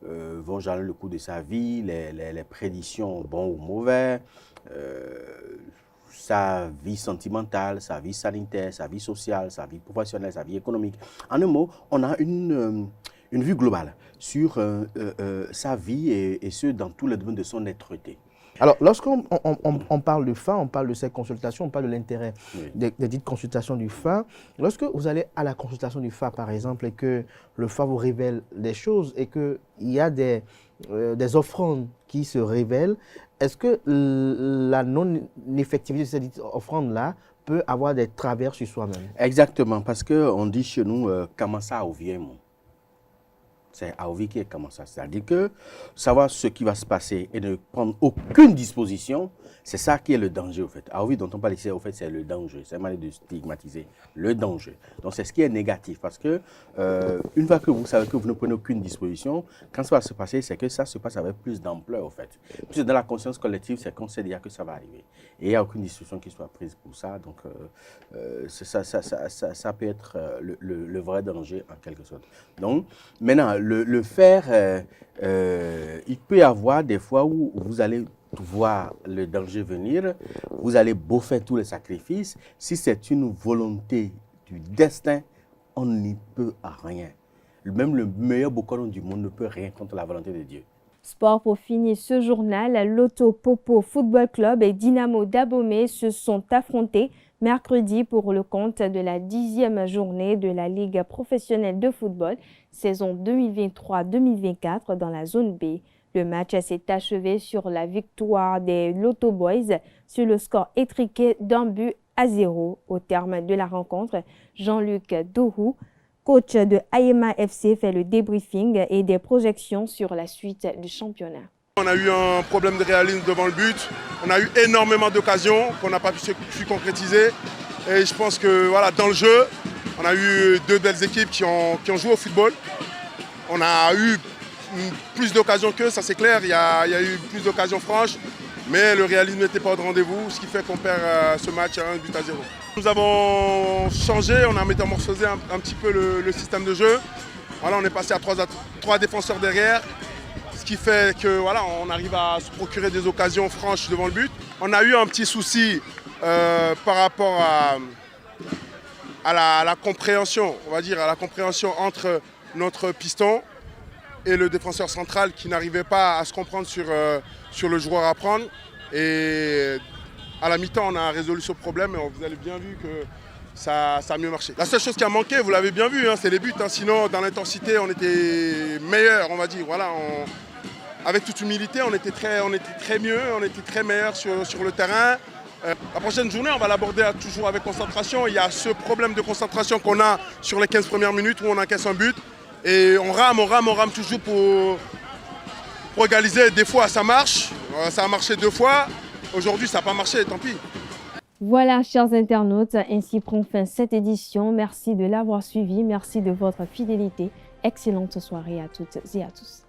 vont jalonner le cours de sa vie, les prédictions bons ou mauvais, sa vie sentimentale, sa vie sanitaire, sa vie sociale, sa vie professionnelle, sa vie économique. En un mot, on a une vue globale sur sa vie et ce, dans tous les domaines de son être-té. Alors, lorsqu'on parle du FA, on parle de ces consultations, on parle de l'intérêt des dites consultations du FA. Lorsque vous allez à la consultation du FA, par exemple, et que le FA vous révèle des choses et qu'il y a des offrandes qui se révèlent, est-ce que la non-effectivité de ces dites offrandes-là peut avoir des travers sur soi-même? Exactement, parce qu'on dit chez nous, comment ça vient, moi. C'est Aovi qui est comme ça. C'est-à-dire que savoir ce qui va se passer et ne prendre aucune disposition, c'est ça qui est le danger, au fait. Aovi dont on parle ici, au fait, c'est le danger. C'est mal de stigmatiser le danger. Donc, c'est ce qui est négatif. Parce que, une fois que vous savez que vous ne prenez aucune disposition, quand ça va se passer, c'est que ça se passe avec plus d'ampleur, au fait. Plus dans la conscience collective, c'est qu'on sait déjà que ça va arriver. Et il n'y a aucune disposition qui soit prise pour ça. Donc, ça peut être le vrai danger, en quelque sorte. Donc, maintenant, le faire, il peut y avoir des fois où vous allez voir le danger venir, vous allez beau faire tous les sacrifices. Si c'est une volonté du destin, on n'y peut rien. Même le meilleur bokonon du monde ne peut rien contre la volonté de Dieu. Sport pour finir ce journal, Loto Popo Football Club et Dynamo d'Abomey se sont affrontés mercredi pour le compte de la 10e journée de la Ligue professionnelle de football, saison 2023-2024 dans la zone B. Le match s'est achevé sur la victoire des Loto Boys sur le score étriqué d'1-0. Au terme de la rencontre, Jean-Luc Dohou, coach de Ayema FC, fait le débriefing et des projections sur la suite du championnat. On a eu un problème de réalisme devant le but. On a eu énormément d'occasions qu'on n'a pas pu concrétiser. Et je pense que voilà, dans le jeu, on a eu deux belles équipes qui ont joué au football. On a eu plus d'occasions qu'eux, ça c'est clair. Il y a eu plus d'occasions franches. Mais le réalisme n'était pas au rendez-vous, ce qui fait qu'on perd ce match à 1-0. Nous avons changé, on a métamorphosé un petit peu le système de jeu. Voilà, on est passé à 3 défenseurs derrière, ce qui fait que voilà, on arrive à se procurer des occasions franches devant le but. On a eu un petit souci par rapport à la compréhension, on va dire, à la compréhension entre notre piston et le défenseur central qui n'arrivait pas à se comprendre sur le joueur à prendre. Et à la mi-temps, on a résolu ce problème et vous avez bien vu que ça a mieux marché. La seule chose qui a manqué, vous l'avez bien vu, c'est les buts. Sinon, dans l'intensité, on était meilleur, on va dire. Voilà, avec toute humilité, on était très mieux, on était très meilleur sur le terrain. La prochaine journée, on va l'aborder toujours avec concentration. Il y a ce problème de concentration qu'on a sur les 15 premières minutes où on encaisse un but. Et on rame toujours pour égaliser. Des fois, ça marche. Ça a marché 2 fois. Aujourd'hui, ça n'a pas marché, tant pis. Voilà, chers internautes, ainsi prend fin cette édition. Merci de l'avoir suivi. Merci de votre fidélité. Excellente soirée à toutes et à tous.